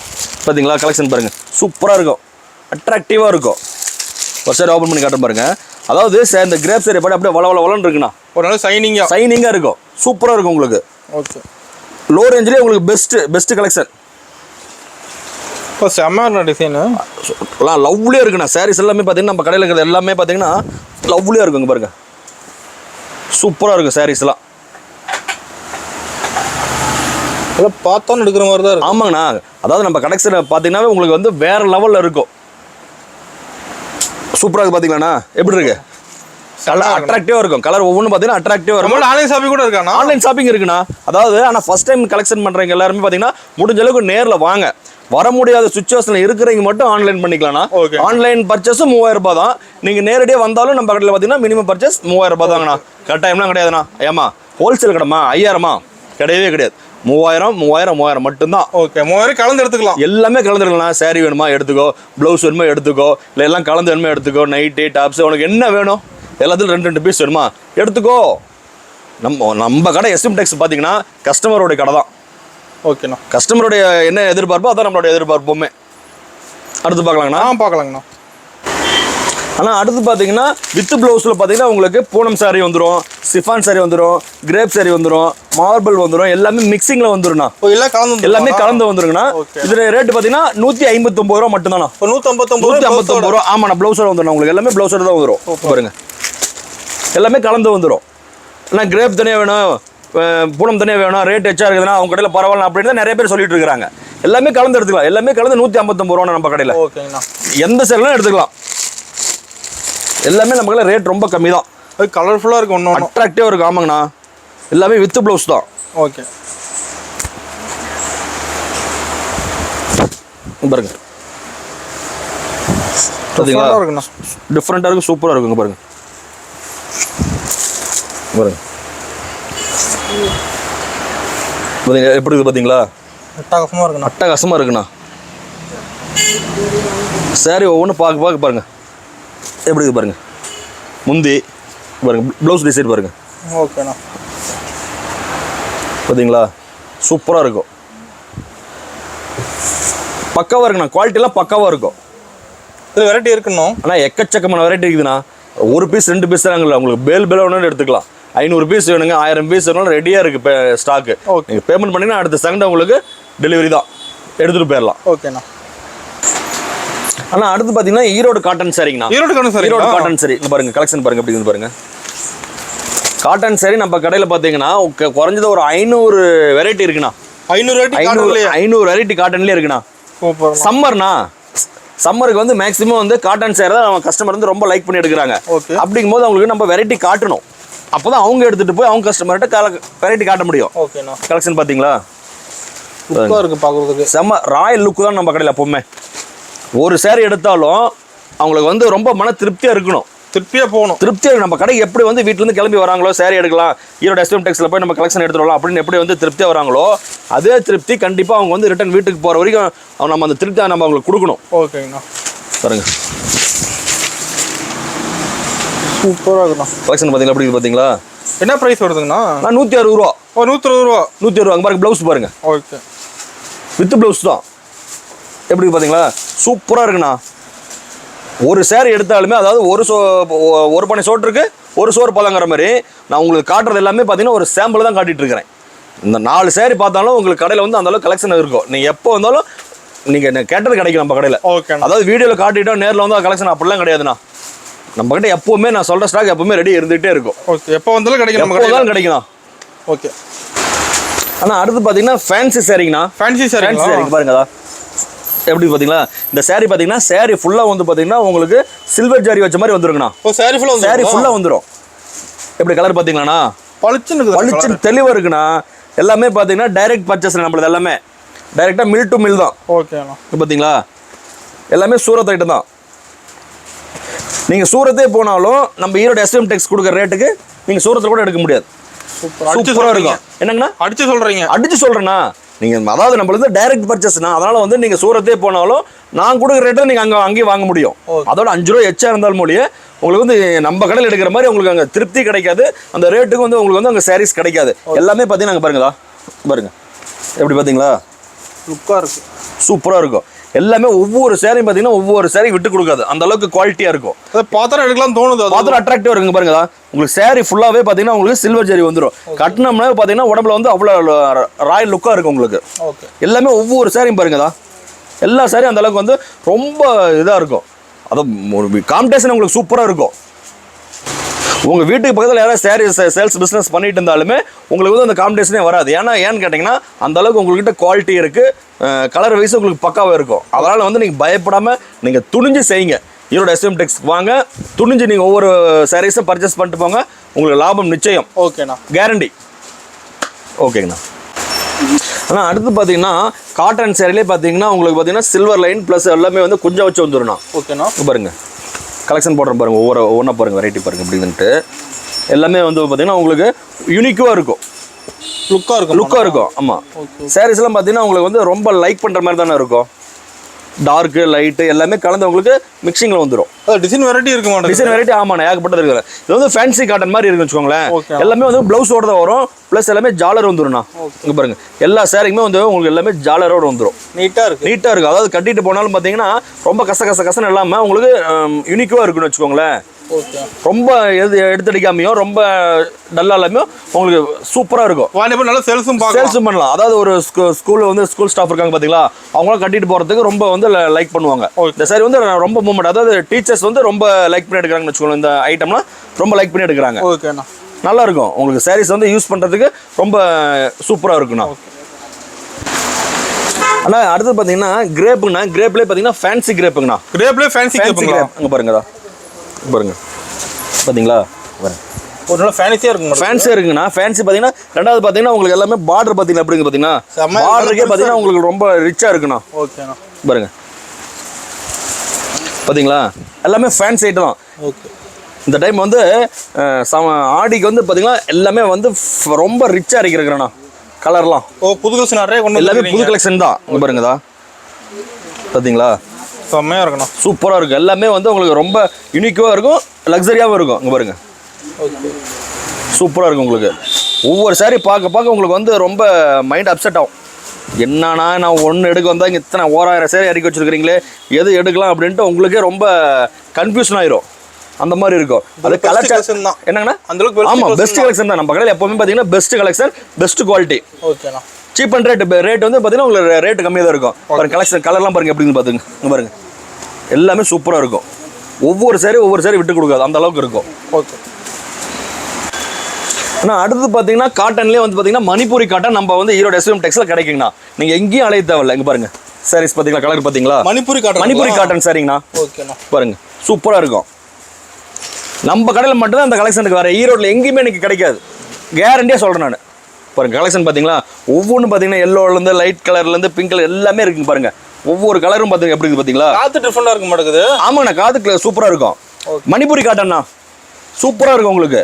பார்த்தீங்களா கலெக்ஷன் பாருங்க, சூப்பராக இருக்கும், அட்ராக்டிவாக இருக்கும். ஒரு சாரி ஓப்பன் பண்ணி காட்ட பாருங்க. அதாவது இந்த கிரேப் சாரி பாட்டு அப்படியே வளன்னு இருக்குண்ணா. ஒரு நல்ல சைனிங்காக இருக்கும், சூப்பராக இருக்கும் உங்களுக்கு. ஓகே, லோ ரேஞ்சிலே உங்களுக்கு பெஸ்ட் கலெக்ஷன். இப்போ செம்ம டிசைனு லவ்லியாக இருக்குண்ணா. சாரீஸ் எல்லாமே பார்த்தீங்கன்னா நம்ம கடையில் இருக்கிறது எல்லாமே பார்த்தீங்கன்னா லவ்லியாக இருக்குங்க பாருங்க. சூப்பராக இருக்கும் சாரீஸ்லாம். எல்லாம் பார்த்தோன்னு எடுக்கிற மாதிரி தான் இருக்கும். ஆமாங்கண்ணா. அதாவது நம்ம கலெக்ஷன் பார்த்தீங்கன்னா உங்களுக்கு வந்து வேற லெவலில் இருக்கும். சூப்பராக இருக்கு பார்த்தீங்களாண்ணா. எப்படி இருக்கு? அட்ராக்டிவாக இருக்கும். கலர் ஒவ்வொன்றும் பார்த்தீங்கன்னா அட்ராக்டிவாக இருக்கும். ஆன்லைன் ஷாப்பிங் கூட இருக்காண்ணா. ஆன்லைன் ஷாப்பிங் இருக்குண்ணா. அதாவது ஆனால் ஃபர்ஸ்ட் டைம் கலெக்ஷன் பண்ணுறவங்க எல்லாருமே பார்த்தீங்கன்னா முடிஞ்ச அளவுக்கு நேரில் வாங்க. வர முடியாத சுச்சுவேஷனில் இருக்கிறவங்க மட்டும் ஆன்லைன் பண்ணிக்கலாம்ண்ணா. ஆன்லைன் பர்ச்சேஸும் 3000 ரூபாய் தான். நீங்கள் நேரடியாக வந்தாலும் நம்ம கடையில் பார்த்தீங்கன்னா மினிமம் பர்ச்சேஸ் 3000 ரூபாய் தாங்கண்ணா. கரெக்டாக கிடையாதுண்ணா. ஏமா ஹோல்சேல் கடைமா 5000மா? கிடையவே கிடையாது. 3000 மட்டும்தான். ஓகே, 3000 கலந்து எடுத்துக்கலாம். எல்லாமே கலந்துருக்கலாம். சாரி வேணுமா எடுத்துக்கோ, ப்ளவுஸ் வேணுமா எடுத்துக்கோ, இல்லை எல்லாம் கலந்து வேணுமா எடுத்துக்கோ, நைட்டு டாப்ஸ் உனக்கு என்ன வேணும் எல்லாத்துலையும் 2 பீஸ் வேணுமா எடுத்துக்கோ. நம்ம கடை எஸ்எம் டெக்ஸ் பார்த்தீங்கன்னா கஸ்டமரோடைய கடை தான். ஓகேண்ணா. கஸ்டமருடைய என்ன எதிர்பார்ப்போ அதான் நம்மளோட எதிர்பார்ப்புமே. அடுத்து பார்க்கலாங்கண்ணா. பார்க்கலாங்கண்ணா. ஆனால் அடுத்து பார்த்தீங்கன்னா வித் ப்ளவுஸில் பார்த்தீங்கன்னா உங்களுக்கு பூனம் சாரி வந்துடும், சிஃபான் சாரி வந்துடும், கிரேப் சாரி வந்துடும், மார்பிள் வந்துடும், எல்லாமே மிக்சிங்கில் வந்துடும்ண்ணா. எல்லாமே கலந்து வந்துருங்கண்ணா. இதில் ரேட்டு பார்த்தீங்கன்னா 159 ரூபா மட்டும்தாண்ணா. 159 ரூபா. ஆமாண்ணா, ப்ளவுஸோட வந்துடும். உங்களுக்கு எல்லாமே ப்ளவுஸோட தான் வந்துடும் பாருங்க. எல்லாமே கலந்து வந்துடும். ஆனால் கிரேப் தனியாக வேணும், பூனம் தனியாக வேணும், ரேட் எச்சா இருக்குதுன்னா அவங்க கடையில் பரவாயில்ல அப்படின்னு தான் நிறைய பேர் சொல்லிட்டு இருக்காங்க. எல்லாமே கலந்து எடுத்துக்கலாம். எல்லாமே கலந்து 159 ரூபா நம்ம கடையில். ஓகேங்கண்ணா. எந்த சேரலாம் எடுத்துக்கலாம். எல்லாமே நம்ம கடையில் ரேட் ரொம்ப கம்மி தான். அது கலர்ஃபுல்லாக இருக்கும், ஒன்று அட்ராக்டிவாக இருக்கும். ஆமாங்கண்ணா. எல்லாமே வித் ப்ளவுஸ் தான். ஓகே பாருங்க. பார்த்தீங்களா? டிஃப்ரெண்ட்டாக இருக்கும், சூப்பராக இருக்குங்க பாருங்க. பாருங்க எப்படி இருக்குது பார்த்தீங்களா? அட்டகாசமாக இருக்குண்ணா. சாரி ஒவ்வொன்றும் பார்க்க பாருங்க எப்படி இருக்குது பாருங்க. முந்தி பாருங்க, ப்ளவுஸ் டிசைன் பாருங்க. ஓகேண்ணா. பார்த்தீங்களா? சூப்பராக இருக்கும். பக்காவாக இருக்குண்ணா. குவாலிட்டிலாம் பக்காவாக இருக்கும். இது வெரைட்டி இருக்குண்ணா. ஆனால் எக்கச்சக்கமான வெரைட்டி இருக்குதுண்ணா. 1 பீஸ் 2 பீஸ் தாங்கல்ல. உங்களுக்கு பேல் வேணும்னு எடுத்துக்கலாம். 500 பீஸ் வேணுங்க, 1000 பீஸ் வேணும், ரெடியாக இருக்குது ஸ்டாக்கு. நீங்கள் பேமெண்ட் பண்ணிங்கன்னா அடுத்த செகண்ட் உங்களுக்கு டெலிவரி தான், எடுத்துகிட்டு போயிடலாம். ஓகேண்ணா. ஆனால் அடுத்து பார்த்தீங்கன்னா ஈரோடு காட்டன் சாரிங்கண்ணா. ஈரோடு காட்டன் சாரி பாருங்க. கலெக்ஷன் பாருங்க எப்படி இருக்குது பாருங்க. காட்டன் சாரி நம்ம கடையில் பார்த்தீங்கன்னா குறைஞ்சது ஒரு 500 வெரைட்டி இருக்குண்ணா. 500 வெரைட்டி காட்டன்லேயே இருக்குண்ணா. சம்மர்ண்ணா. சம்மருக்கு வந்து மேக்ஸிமம் வந்து காட்டன் சேர் தான் நம்ம கஸ்டமர் வந்து ரொம்ப லைக் பண்ணி எடுக்கிறாங்க. அப்படிங்கும் போது அவங்களுக்கு நம்ம வெரைட்டி காட்டணும். அப்போ தான் அவங்க எடுத்துகிட்டு போய் அவங்க கஸ்டமர்கிட்ட வெரைட்டி காட்ட முடியும். ஓகேண்ணா. கலெக்ஷன் பார்த்தீங்களா? இருக்குது பார்க்குறதுக்கு செம்ம ராயல் லுக்கு தான் நம்ம கடையில் எப்போவுமே. ஒரு சேரீ எடுத்தாலும் அவங்களுக்கு வந்து ரொம்ப மன திருப்தியாக இருக்கணும். திருப்தியாக நம்ம கடைக்கு எப்படி வந்து வீட்டிலேருந்து கிளம்பி வராங்களோ, சேரீ எடுக்கலாம், ஈரோடு எஸ்எம் டெக்ஸில் போய் நம்ம கலெக்ஷன் எடுத்துட்டு வரலாம் அப்படின்னு எப்படி வந்து திருப்தியாக வராங்களோ, அதே திருப்தி கண்டிப்பாக அவங்க வந்து ரிட்டன் வீட்டுக்கு போகிற வரைக்கும் நம்ம அந்த திருப்தியாக நம்ம அவங்களுக்கு கொடுக்கணும். ஓகேங்கண்ணா. பாருங்க சூப்பராக இருக்குண்ணா. கலெக்ஷன் பார்த்தீங்களா எப்படி இருக்குது பார்த்தீங்களா? என்ன ப்ரைஸ் வருதுங்கண்ணா? 160 ரூபா. 160 ரூபா. 160 ரூபா. பாருங்க ப்ளவுஸ் பாருங்க. ஓகே, வித் ப்ளவுஸ் தான். எப்படி பார்த்தீங்களா? சூப்பராக இருக்குண்ணா. ஒரு சேரீ எடுத்தாலுமே அதாவது ஒரு பனை சோற்றுக்கு ஒரு சோறு பழங்கிற மாதிரி நான் உங்களுக்கு காட்டுறது எல்லாமே பார்த்தீங்கன்னா ஒரு சாம்பிள் தான் காட்டிட்டு இருக்கிறேன். இந்த 4 சேரீ பார்த்தாலும் உங்களுக்கு கடையில் வந்து அந்த அளவுக்கு கலெக்ஷன் இருக்கும். நீங்கள் எப்போ வந்தாலும் நீங்கள் என்ன கேட்டது கிடைக்கும் நம்ம கடையில். ஓகே, அதாவது வீடியோவில் காட்டிட்டோம் நேரில் வந்து கலெக்ஷன் அப்படிலாம் கிடையாதுண்ணா. நம்ம கிட்ட எப்பவுமே நான் சொல்கிற ஸ்டாக் எப்பவுமே ரெடி இருந்துகிட்டே இருக்கும். ஓகே, எப்போ வந்தாலும் கிடைக்கும். எப்போ வந்தாலும் கிடைக்குண்ணா. ஓகே. ஆனால் அடுத்து பார்த்தீங்கன்னா ஃபேன்சி சாரீங்கண்ணா. ஃபேன்சி சாரி பாருங்கதா எப்படி பார்த்தீங்களா? இந்த சாரீ பார்த்தீங்கன்னா சாரீ ஃபுல்லாக வந்து பார்த்தீங்கன்னா உங்களுக்கு சில்வர் ஜாரி வச்ச மாதிரி வந்துருங்கண்ணா. சாரீ ஃபுல்லாக வந்துடும். எப்படி கலர் பார்த்தீங்களாண்ணா? பளிச்சுன்னு தெளிவாக இருக்குண்ணா. எல்லாமே பார்த்தீங்கன்னா டைரக்ட் பர்ச்சேஸ் நம்மளது எல்லாமே டைரெக்டாக மில் டு மில் தான். ஓகேண்ணா. பார்த்தீங்களா? எல்லாமே சூரத் ஐட்டம் தான். நீங்கள் சூரத்தே போனாலும் நம்ம ஈரோடு எஸ்எம் டெக்ஸ் கொடுக்குற ரேட்டுக்கு நீங்கள் சூரத்தில் கூட எடுக்க முடியாது. சூப்பராக இருக்கும். என்னங்கண்ணா அடிச்சு சொல்கிறேண்ணா? நீங்கள் அதாவது நம்மளது டைரக்ட் பர்ச்சேஸ்னா, அதனால் வந்து நீங்கள் சூரத்தே போனாலும் நான் கொடுக்குற ரேட்டை நீங்கள் அங்கேயும் வாங்க முடியும். அதோட 5 ரூபா எச்சா இருந்தாலும் மொழியே உங்களுக்கு வந்து நம்ம கடையில் எடுக்கிற மாதிரி உங்களுக்கு அங்கே திருப்தி கிடைக்காது. அந்த ரேட்டுக்கு வந்து உங்களுக்கு வந்து அங்கே சாரீஸ் கிடைக்காது. எல்லாமே பார்த்தீங்கன்னா அங்கே பாருங்கதா பாருங்க எப்படி பார்த்தீங்களா? லுக்காக இருக்கும், சூப்பராக இருக்கும். எல்லாமே ஒவ்வொரு சேரையும் பார்த்தீங்கன்னா ஒவ்வொரு சேரையும் விட்டு கொடுக்காது, அந்த அளவுக்கு குவாலிட்டியாக இருக்கும். அதை பாத்திரம் எடுக்கலாம் தோணுது, பாத்திரம் அட்ராக்டிவாக இருக்குங்க பாருங்க. உங்களுக்கு சேரீ ஃபுல்லாகவே பார்த்தீங்கன்னா உங்களுக்கு சில்வர் ஜெரி வந்துடும். கட்டினோம்னா பார்த்தீங்கன்னா உடம்புல வந்து அவ்வளோ ராயல் லுக்காக இருக்கும் உங்களுக்கு. எல்லாமே ஒவ்வொரு சேரையும் பாருங்கதா, எல்லா சேரையும் அந்த அளவுக்கு வந்து ரொம்ப இதாக இருக்கும். அது காம்படிஷன் உங்களுக்கு சூப்பராக இருக்கும். உங்கள் வீட்டுக்கு பக்கத்தில் யாராவது சேரீ சேல்ஸ் பிஸ்னஸ் பண்ணிட்டு இருந்தாலுமே உங்களுக்கு வந்து அந்த காம்படிஷனே வராது. ஏன்னு கேட்டிங்கன்னா அந்த அளவுக்கு உங்கள்கிட்ட குவாலிட்டி இருக்குது, கலர் வைஸ் உங்களுக்கு பக்காவாக இருக்கும். அதனால் வந்து நீங்கள் பயப்படாமல் நீங்கள் துணிஞ்சு செய்யுங்க. ஈரோடு எஸ்எம் டெக்ஸ் வாங்க, துணிஞ்சு நீங்கள் ஒவ்வொரு சாரீஸும் பர்ச்சேஸ் பண்ணிட்டு போங்க, உங்களுக்கு லாபம் நிச்சயம். ஓகேண்ணா, கேரண்டி. ஓகேங்கண்ணா. ஆனால் அடுத்து பார்த்தீங்கன்னா காட்டன் சேரீலே பார்த்தீங்கன்னா உங்களுக்கு பார்த்தீங்கன்னா சில்வர் லைன் ப்ளஸ் எல்லாமே வந்து கொஞ்சம் வச்சு வந்துடும்ண்ணா. ஓகேண்ணா, பாருங்க கலெக்ஷன் போடுறேன் பாருங்கள், ஒவ்வொன்றா பாருங்கள், வெரைட்டி பாருங்கள் அப்படின்ட்டு எல்லாமே வந்து பார்த்தீங்கன்னா உங்களுக்கு யூனிக்காக இருக்கும், லுக்காக இருக்கும். ஆமாம், சாரீஸ்லாம் பார்த்தீங்கன்னா உங்களுக்கு வந்து ரொம்ப லைக் பண்ணுற மாதிரி தானே இருக்கும். டார்க்கு லைட்டு எல்லாமே கலந்து உங்களுக்கு மிக்சிங்கில் வந்துடும். டிசைன் வெரைட்டி இருக்கு மாட்டேன், டிசைன் வெரைட்டி ஆமாண்ணா, ஏகப்பட்டது இருக்குது. இது வந்து ஃபேன்சி காட்டன் மாதிரி இருக்குன்னு வச்சுக்கோங்களேன். எல்லாமே வந்து ப்ளவுஸோட தான் வரும், ப்ளஸ் எல்லாமே ஜாலர் வந்துடும்ண்ணா. இங்கே பாருங்க, எல்லா சாரிக்குமே வந்து உங்களுக்கு எல்லாமே ஜாலரோட வந்துடும். நீட்டாக இருக்கும். அதாவது கட்டிட்டு போனாலும் பார்த்தீங்கன்னா ரொம்ப கசன்னு இல்லாமல் உங்களுக்கு யூனிக்காக இருக்குன்னு வச்சுக்கோங்களேன். ரொம்ப எடுத்தடிக்காமையோ ரொம்ப டல்லாலையோ உங்களுக்கு சூப்பராக இருக்கும். நல்லா சேல்ஸும் பண்ணலாம். அதாவது ஒரு ஸ்கூலில் வந்து ஸ்கூல் ஸ்டாஃப் இருக்காங்க பார்த்தீங்களா, அவங்களாம் கட்டிட்டு போகிறதுக்கு ரொம்ப வந்து லைக் பண்ணுவாங்க. இந்த சாரி வந்து ரொம்ப மூமெண்ட், அதாவது டீச்சர்ஸ் வந்து ரொம்ப லைக் பண்ணி எடுக்கிறாங்கன்னு வச்சுக்கோங்க. இந்த ஐட்டம்லாம் ரொம்ப லைக் பண்ணி எடுக்கிறாங்க. ஓகேண்ணா, நல்லா இருக்கும். உங்களுக்கு சாரீஸ் வந்து யூஸ் பண்ணுறதுக்கு ரொம்ப சூப்பராக இருக்குண்ணா. ஆனால் அடுத்து பார்த்தீங்கன்னா கிரேப்புங்கண்ணா. கிரேப்லேயே பார்த்தீங்கன்னா ஃபேன்சி கிரேப்புங்கண்ணா. ஃபேன்சி கிரேப் அங்கே பாருங்கதா, பாருங்க பார்த்தீங்களா, ஒரு நல்ல ஃபேன்சியாக இருக்குங்க. ஃபேன்சியாக இருக்குங்கண்ணா. ஃபேன்சி பார்த்தீங்கன்னா ரெண்டாவது பார்த்தீங்கன்னா உங்களுக்கு எல்லாமே பார்டர் பார்த்தீங்கன்னா எப்படிங்க பார்த்தீங்கன்னா பார்டருக்கே பார்த்தீங்கன்னா உங்களுக்கு ரொம்ப ரிச்சாக இருக்குண்ணா. ஓகேண்ணா, பாருங்க பார்த்தீங்களா, எல்லாமே ஃபேன்சி ஐட்டம் தான். ஓகே, இந்த டைம் வந்து ஆடிக்கு வந்து பார்த்தீங்கன்னா எல்லாமே வந்து ரொம்ப ரிச்சாக இருக்கிறேங்கண்ணா. கலர்லாம் புது கலெக்ஷன் நிறைய கொண்டு எல்லாமே புது கலெக்ஷன் தான். இங்கே பாருங்கதா, பார்த்தீங்களா, செம்மையாக இருக்குண்ணா, சூப்பராக இருக்கும். எல்லாமே வந்து உங்களுக்கு ரொம்ப யூனிக்காக இருக்கும், லக்ஸரியாகவும் இருக்கும். இங்கே பாருங்க, சூப்பராக இருக்கும். உங்களுக்கு ஒவ்வொரு சாரி பார்க்க உங்களுக்கு வந்து ரொம்ப மைண்ட் அப்செட் ஆகும். என்னன்னா நான் ஒன்று எடுக்க வந்தால் இங்கே இத்தனை 1000 சேரி இறக்கி வச்சுருக்கிறீங்களே, எது எடுக்கலாம் அப்படின்ட்டு உங்களுக்கே ரொம்ப கன்ஃபியூஷன் ஆயிரும். அந்த மாதிரி இருக்கும். அது கலெக்ஷன் தான் என்னங்கண்ணா, அந்த ஆமாம் பெஸ்ட் கலெக்ஷன் தான். நம்ம கடையில் எப்போவுமே பார்த்தீங்கன்னா பெஸ்ட் கலெக்ஷன், பெஸ்ட் குவாலிட்டி. ஓகேண்ணா, சீப் அண்ட் ரேட் வந்து பார்த்தீங்கன்னா உங்களுக்கு ரேட்டு கம்மியாக தான் இருக்கும். பாருங்க கலெக்ஷன் கலர்லாம் பாருங்க எப்படின்னு பார்த்துங்க. இங்கே பாருங்க எல்லாமே சூப்பராக இருக்கும். ஒவ்வொரு சாரி விட்டு கொடுக்காது, அந்த அளவுக்கு இருக்கும். ஓகே. ஆனால் அடுத்து பார்த்தீங்கன்னா காட்டன்லேயே வந்து பார்த்தீங்கன்னா மணிப்பூரி காட்டன் நம்ம வந்து ஈரோடு எஸ்எம் டெக்ஸில் கிடைக்குங்கண்ணா. நீங்கள் எங்கேயும் அலைய தேவையில்ல. இங்கே பாருங்க சாரீஸ் பார்த்தீங்களா, கலர் பார்த்தீங்களா, மணிப்பூரி காட்டன் சாரிங்கண்ணா. ஓகேண்ணா, பாருங்க சூப்பராக இருக்கும். நம்ம கடையில் மட்டும்தான் அந்த கலெக்ஷனுக்கு வர, ஈரோட்டில் எங்கேயுமே எனக்கு கிடைக்காது, கேரண்டியாக சொல்கிறேன் நான். பாருங்க கலெக்ஷன் பார்த்தீங்களா, ஒவ்வொன்றும் பார்த்தீங்கன்னா எல்லோலேருந்து லைட் கலர்லேருந்து பிங்க் கலர் எல்லாமே இருக்குங்க. பாருங்க ஒவ்வொரு கலரும் பார்த்தீங்க எப்படி இருக்குது பார்த்தீங்களா, காற்று டிஃப்ரெண்டாக இருக்க மாட்டேங்குது. ஆமாண்ணா, காற்று சூப்பராக இருக்கும். மணிப்பூரி காட்டன்னா சூப்பராக இருக்கும் உங்களுக்கு.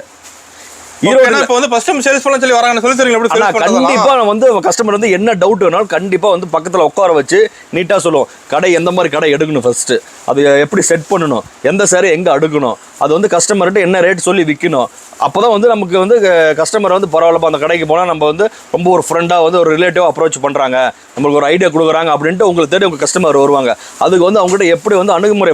இப்போ வந்து ஃபர்ஸ்ட் டைம் சேல்ஸ் பண்ண சொல்லி வராங்கன்னு சொல்லி தெரியுங்க. எப்படி சேல்ஸ் பண்றது? கண்டிப்பா வந்து கஸ்டமர் வந்து என்ன டவுட் வேணாலும் கண்டிப்பா வந்து பக்கத்துல உட்கார வச்சு நீட்டா சொல்லுவோம். கடை எந்த மாதிரி கடை எடுக்கணும், ஃபர்ஸ்ட் அது எப்படி செட் பண்ணணும், எந்த சாரி எங்க அடுக்கணும், அது வந்து கஸ்டமர்கிட்ட என்ன ரேட் சொல்லி விற்கணும். அப்போதான் வந்து நமக்கு வந்து கஸ்டமர் வந்து பரவாயில்லப்பா அந்த கடைக்கு போனால் நம்ம வந்து ரொம்ப ஒரு ஃப்ரெண்டாக வந்து ஒரு ரிலேட்டிவ் அப்ரோச் பண்ணுறாங்க, நம்மளுக்கு ஒரு ஐடியா கொடுக்குறாங்க அப்படின்ட்டு உங்களுக்கு தேடி உங்கள் கஸ்டமர் வருவாங்க. அதுக்கு வந்து அவங்ககிட்ட எப்படி வந்து அணுகுமுறை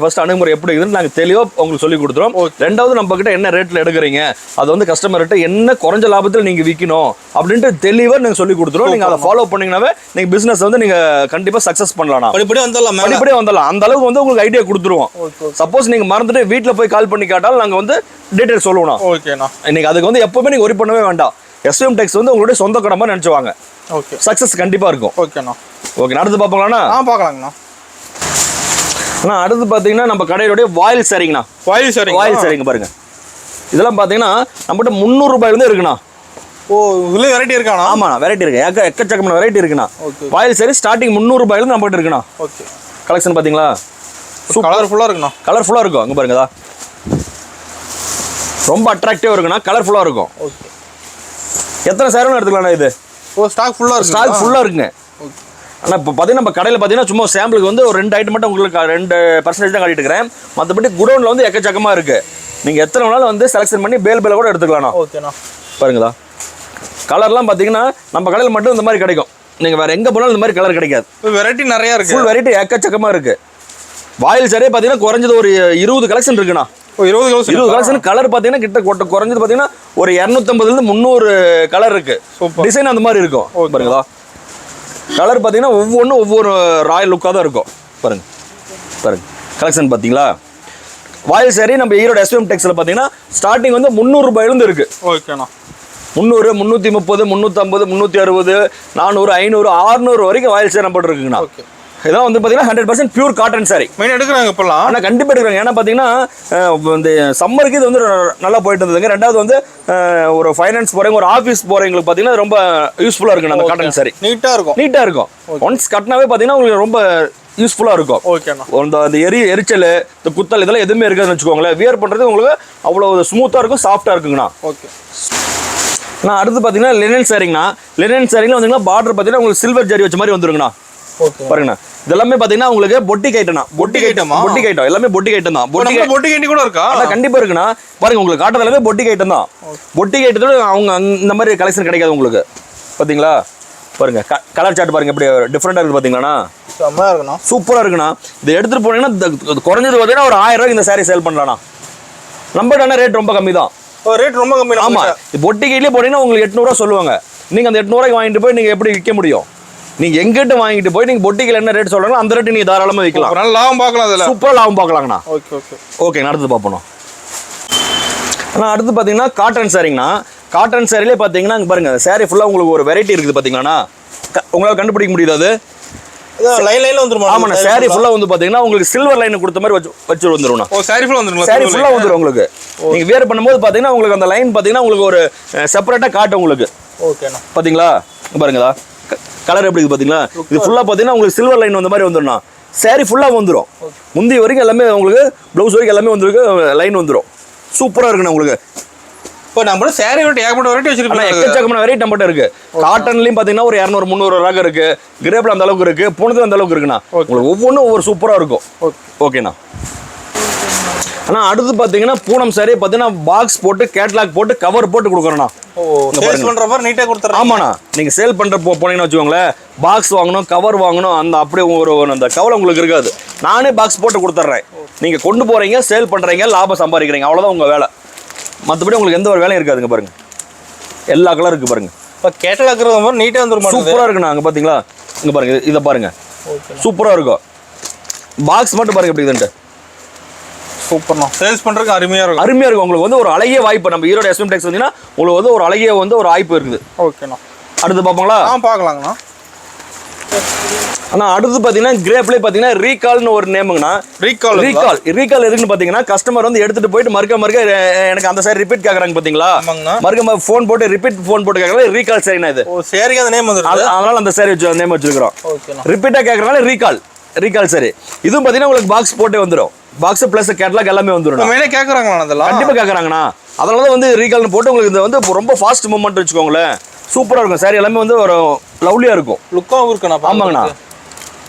எப்படி இருக்குதுன்னு நாங்கள் தெளிவாக உங்களுக்கு சொல்லி கொடுத்துருவோம். ரெண்டாவது நம்ம கிட்ட என்ன ரேட்டில் எடுக்கிறீங்க, அது வந்து கஸ்டமர்கிட்ட என்ன குறைஞ்ச லாபத்தில் நீங்கள் விற்கணும் அப்படின்ட்டு தெளிவாக நீங்கள் சொல்லி கொடுத்துருவோம். நீங்கள் அதை ஃபாலோ பண்ணிங்கனாவே நீங்கள் பிஸ்னஸ் வந்து நீங்கள் கண்டிப்பாக சக்ஸஸ் பண்ணலாம். படிப்படியே வந்துடலாம். அந்த அளவுக்கு வந்து உங்களுக்கு ஐடியா கொடுத்துருவோம். சப்போஸ் நீங்கள் மறந்துட்டு வீட்டில் போய் கால் பண்ணி கேட்டாலும் நாங்கள் வந்து டீட்டெயில் சொல்லுவோம். ஓகேண்ணா, இன்னைக்கு அதுக்கு வந்து எப்பவுமே நீங்க ஒரி பண்ணவே வேண்டாம். எஸ்எம் டெக்ஸ் வந்து உங்களுடைய சொந்த கடை மாதிரி நினைச்சுவாங்க. ஓகே, சக்சஸ் கண்டிப்பா இருக்கும். ஓகேண்ணா, ஓகே. அடுத்து பார்ப்போங்களாண்ணா? பார்க்கலாங்கண்ணா. அண்ணா அடுத்து பார்த்தீங்கன்னா நம்ம கடையோடைய வாயில் சாரிங்கண்ணா. வாயில் சாரிங்க பாருங்க. இதெல்லாம் பார்த்தீங்கன்னா நம்மகிட்ட 300 ரூபாயிலிருந்து இருக்குண்ணா. ஓ, இதுல வெரைட்டி இருக்காண்ணா? ஆமாண்ணா, வெரைட்டி இருக்கு, எக்கச்சக்கமான வெரைட்டி இருக்குண்ணா. வாயில் சாரி ஸ்டார்டிங் 300 ரூபாயிலிருந்து நம்மகிட்ட இருக்குண்ணா. ஓகே, கலெக்ஷன் பார்த்தீங்களா, கலர்ஃபுல்லாக இருக்குண்ணா. கலர்ஃபுல்லாக இருக்கும். அங்கே பாருங்கதா, ரொம்ப அட்ராக்டிவாக இருக்குண்ணா, கலர்ஃபுல்லாக இருக்கும். ஓகே, எத்தனை சேரவும் எடுத்துக்கலாம்ண்ணா இது? ஓ, ஸ்டாக் ஃபுல்லாக இருக்குங்க. ஆனால் இப்போ பார்த்தீங்கன்னா நம்ம கடையில் பார்த்தீங்கன்னா சும்மா சாம்பிளுக்கு வந்து ஒரு 2 ஐட்டம் மட்டும் உங்களுக்கு 2% தான் காட்டிட்டு இருக்கிறேன். மற்றபடி குடோனில் வந்து எக்கச்சக்கமாக இருக்குது. நீங்கள் எத்தனை வேணாலும் வந்து செலெக்ஷன் பண்ணி பேல கூட எடுத்துக்கலாம்ண்ணா. ஓகேண்ணா, பாருங்களா கலர்லாம் பார்த்தீங்கன்னா நம்ம கடையில் மட்டும் இந்த மாதிரி கிடைக்கும். நீங்கள் வேறு எங்கே போனாலும் இந்த மாதிரி கலர் கிடைக்காது. வெரைட்டி நிறையா இருக்குது. ஃபுல் வெரைட்டி எக்கச்சக்கமாக இருக்குது. வாயில் சரியே பார்த்தீங்கன்னா குறைஞ்சது ஒரு 20 கலெக்ஷன் இருக்குண்ணா. 20 கலெக்ஷன். கலர் பார்த்தீங்கன்னா கிட்ட குறைஞ்சது பார்த்தீங்கன்னா ஒரு 250 300 கலர் இருக்குது. டிசைன் அந்த மாதிரி இருக்கும். பாருங்களா கலர் பார்த்தீங்கன்னா ஒவ்வொன்றும் ஒவ்வொரு ராயல் லுக்காக தான் இருக்கும். பாருங்க கலெக்ஷன் பார்த்தீங்களா. வாயில் சாரி நம்ம ஈரோடு எஸ்விஎம் டெக்ஸ்டைல் பார்த்தீங்கன்னா ஸ்டார்டிங் வந்து 300 ரூபாயிலிருந்து இருக்கு. ஓகேண்ணா. 300, 330, 350, 360, 400, 500, 600 வரைக்கும் வாயில் சாரி நம்ம இருக்குங்கண்ணா. இதெல்லாம் வந்து பார்த்தீங்கன்னா 100% பியூர் காட்டன் சாரி. மெயின் எடுக்கிறாங்க இப்போலாம். ஆனால் கண்டிப்பாக எடுக்கிறாங்க. ஏன்னா பார்த்தீங்கன்னா இந்த சம்மருக்கு இது வந்து நல்லா போயிட்டு இருந்ததுங்க. ரெண்டாவது வந்து ஒரு ஃபைனான்ஸ் போகிறவங்க ஒரு ஆஃபீஸ் போகிறவங்களுக்கு பார்த்தீங்கன்னா ரொம்ப யூஸ்ஃபுல்லாக இருக்குண்ணா அந்த காட்டன் சாரி. நீட்டாக இருக்கும். ஒன்ஸ் கட்டினாவே பார்த்தீங்கன்னா உங்களுக்கு ரொம்ப யூஸ்ஃபுல்லாக இருக்கும். ஓகேண்ணா. அந்த எரிச்சல் இந்த குத்தல் இதெல்லாம் எதுவுமே இருக்காதுன்னு வச்சுக்கோங்களேன். வியர் பண்ணுறது உங்களுக்கு அவ்வளோ ஸ்மூத்தாக இருக்கும், சாஃப்டாக இருக்குங்கண்ணா. ஓகே. நான் அடுத்து பார்த்தீங்கன்னா லினன் சாரிங்கண்ணா. லினன் சாரியில் வந்தீங்கன்னா பார்டர் பார்த்தீங்கன்னா உங்களுக்கு சில்வர் ஜரி வச்ச மாதிரி வந்துருங்கண்ணா. பாருங்கண்ணா இதெல்லாமே பார்த்தீங்கன்னா உங்களுக்கு பொட்டிக் ஐட்டம்ண்ணா. பொட்டிக் ஐட்டம் எல்லாமே பொட்டிக் ஐட்டம் தான். பொட்டிக் ஐட்டம் கூட இருக்கா? கண்டிப்பாக இருக்குண்ணா. பாருங்க உங்களுக்கு காட்டுறது எல்லாமே பொட்டிக் ஐட்டம் தான். பொட்டிக் ஐட்டத்தோட அவங்க இந்த மாதிரி கலெக்ஷன் கிடைக்காது உங்களுக்கு. பார்த்தீங்களா பாருங்க கலர் சார்ட் பாருங்க எப்படி டிஃப்ரெண்டாக இருக்குது பார்த்தீங்களாண்ணா. சூப்பராக இருக்குண்ணா. இதை எடுத்துகிட்டு போனீங்கன்னா குறைஞ்சது பார்த்தீங்கன்னா ஒரு 1000 ரூபாய்க்கு இந்த சாரி சேல் பண்ணலாம்ண்ணா. நம்மகிட்ட ரேட் ரொம்ப கம்மி தான். ரேட் ரொம்ப கம்மி. ஆமாம். பொட்டிக்கையிலே போனீங்கன்னா உங்களுக்கு 800 ரூபா சொல்லுவாங்க. நீங்கள் அந்த 800 ரூபாய்க்கு வாங்கிட்டு போய் நீங்கள் எப்படி விற்க முடியும்? நீங்கள் எங்கிட்ட வாங்கிட்டு போய் நீங்கள் பொட்டிக்கையில் என்ன ரேட் சொல்கிறாங்களோ அந்த ரேட்டு நீங்கள் தாராளமாக விற்கலாம். நல்ல லாபம் பார்க்கலாம். அதில் சூப்பராக லாபம் பார்க்கலாங்கண்ணா. ஓகே அடுத்து பார்ப்போம். ஆனால் அடுத்து பார்த்தீங்கன்னா காட்டன் சாரிங்கண்ணா. காட்டன் சாரிலே பார்த்தீங்கன்னா இங்கே பாருங்க சாரி ஃபுல்லாக உங்களுக்கு ஒரு வெரைட்டி இருக்குது பார்த்தீங்களாண்ணா. உங்களால் கண்டுபிடிக்க முடியாது. லைன் வந்துரும். ஆமாண்ணா. சாரி ஃபுல்லாக வந்து பார்த்தீங்கன்னா உங்களுக்கு சில்வர் லைன் கொடுத்த மாதிரி வச்சு வந்துரும்ண்ணா. சாரி ஃபுல்லாக வந்துரும். சாரி ஃபுல்லாக வந்துடும் உங்களுக்கு. நீங்கள் வேர் பண்ணும்போது பார்த்தீங்கன்னா உங்களுக்கு அந்த லைன் பார்த்தீங்கன்னா உங்களுக்கு ஒரு செப்பரேட்டாக காட்டும் உங்களுக்கு. ஓகேண்ணா. பார்த்தீங்களா பாருங்களா கலர் எப்படி இருக்குது பார்த்தீங்களா. இது ஃபுல்லாக பார்த்தீங்கன்னா உங்களுக்கு சில்வர் லைன் வந்த மாதிரி வந்துடும்ண்ணா. சாரி ஃபுல்லாக வந்துடும். முந்தி வரைக்கும் எல்லாமே உங்களுக்கு ப்ளவுஸ் வரைக்கும் எல்லாமே வந்துருக்கு லைன் வந்துடும். சூப்பராக இருக்குண்ணா உங்களுக்கு. இப்போ நம்ம சாரி ஏகப்பட்ட வெரைட்டி வச்சிருக்கோம். எக்கச்சக்கமான வெரைட்டி நம்மகிட்ட இருக்கு. காட்டன்லையும் பார்த்தீங்கன்னா ஒரு 200, 300 ரகம் இருக்கு. கிரேப்ல அந்த அளவுக்கு இருக்கு. பூனத்தில் அந்த அளவுக்கு இருக்குண்ணா. உங்களுக்கு ஒவ்வொன்றும் ஒவ்வொரு சூப்பராக இருக்கும். ஓகேண்ணா. ஆனால் அடுத்து பார்த்தீங்கன்னா பூனம் சாரி பார்த்தீங்கன்னா பாக்ஸ் போட்டு கேட்லாக் போட்டு கவர் போட்டு கொடுக்குறோண்ணா. ஆமாண்ணா. நீங்கள் சேல் பண்ணுற போனீங்கன்னு வச்சுக்கோங்களேன். பாக்ஸ் வாங்கணும், கவர் வாங்கணும், அந்த அப்படியே அந்த கவலை உங்களுக்கு இருக்காது. நானே பாக்ஸ் போட்டு கொடுத்துட்றேன். நீங்கள் கொண்டு போகிறீங்க, சேல் பண்ணுறீங்க, லாபம் சம்பாதிக்கிறீங்க, அவ்வளோதான் உங்கள் வேலை. மற்றபடி உங்களுக்கு எந்த ஒரு வேலையும் இருக்காதுங்க. பாருங்க எல்லா கலர் இருக்கு பாருங்க. இப்போ கேட்டலாக் நீட்டாக வந்துடும். சூப்பராக இருக்குண்ணா. அங்கே பார்த்தீங்களா இங்கே பாருங்க இதை பாருங்க சூப்பராக இருக்கும். பாக்ஸ் மட்டும் பாருங்க எப்படி இதுன்ட்டு சூப்பர்ண்ணா. சேல்ஸ் பண்ணுறதுக்கு அருமையாக இருக்கும். உங்களுக்கு வந்து ஒரு அழகிய வாய்ப்பு. நம்ம ஈரோடு எஸ்எம் டெக்ஸ் வந்தீங்கன்னா உங்களுக்கு வந்து ஒரு அழகிய வந்து ஒரு வாய்ப்பு இருக்குது. ஓகேண்ணா. அடுத்து பார்ப்போங்களா? பார்க்கலாங்கண்ணா. ஆனால் அடுத்து பார்த்தீங்கன்னா கிரேப்லேயே பார்த்தீங்கன்னா ரீகால்னு ஒரு நேமுங்கண்ணா. ரீகால் எதுக்குன்னு பார்த்தீங்கன்னா கஸ்டமர் வந்து எடுத்துகிட்டு போயிட்டு மறுக்க எனக்கு அந்த சாரி ரிப்பீட் கேட்குறாங்க பார்த்தீங்களா. மறுக்க ஃபோன் போட்டு கேட்குறாங்க. ரீகால் சாரிண்ணா இது. சாரிக்கு அந்த நேம் வந்து அதனால அந்த சாரி நேம் வச்சுருக்கிறோம். ரிப்பீட்டாக கேட்குறனால ரீகால் சாரி. இதுவும் பார்த்தீங்கன்னா உங்களுக்கு பாக்ஸ் போட்டே வந்துடும். பாக்ஸ் ப்ளஸ் கேட்லாக் எல்லாமே வந்துடும். கேட்குறாங்களா? அதெல்லாம் கண்டிப்பாக கேட்குறாங்கண்ணா. அதனால தான் வந்து ரீகால்னு போட்டு உங்களுக்கு இது வந்து ரொம்ப ஃபாஸ்ட் மூவ்மெண்ட் வச்சுக்கோங்களேன். சூப்பராக இருக்கும். சாரி எல்லாமே வந்து ஒரு லவ்லியாக இருக்கும். லுக்காகவும் இருக்குண்ணா. ஆமாங்கண்ணா.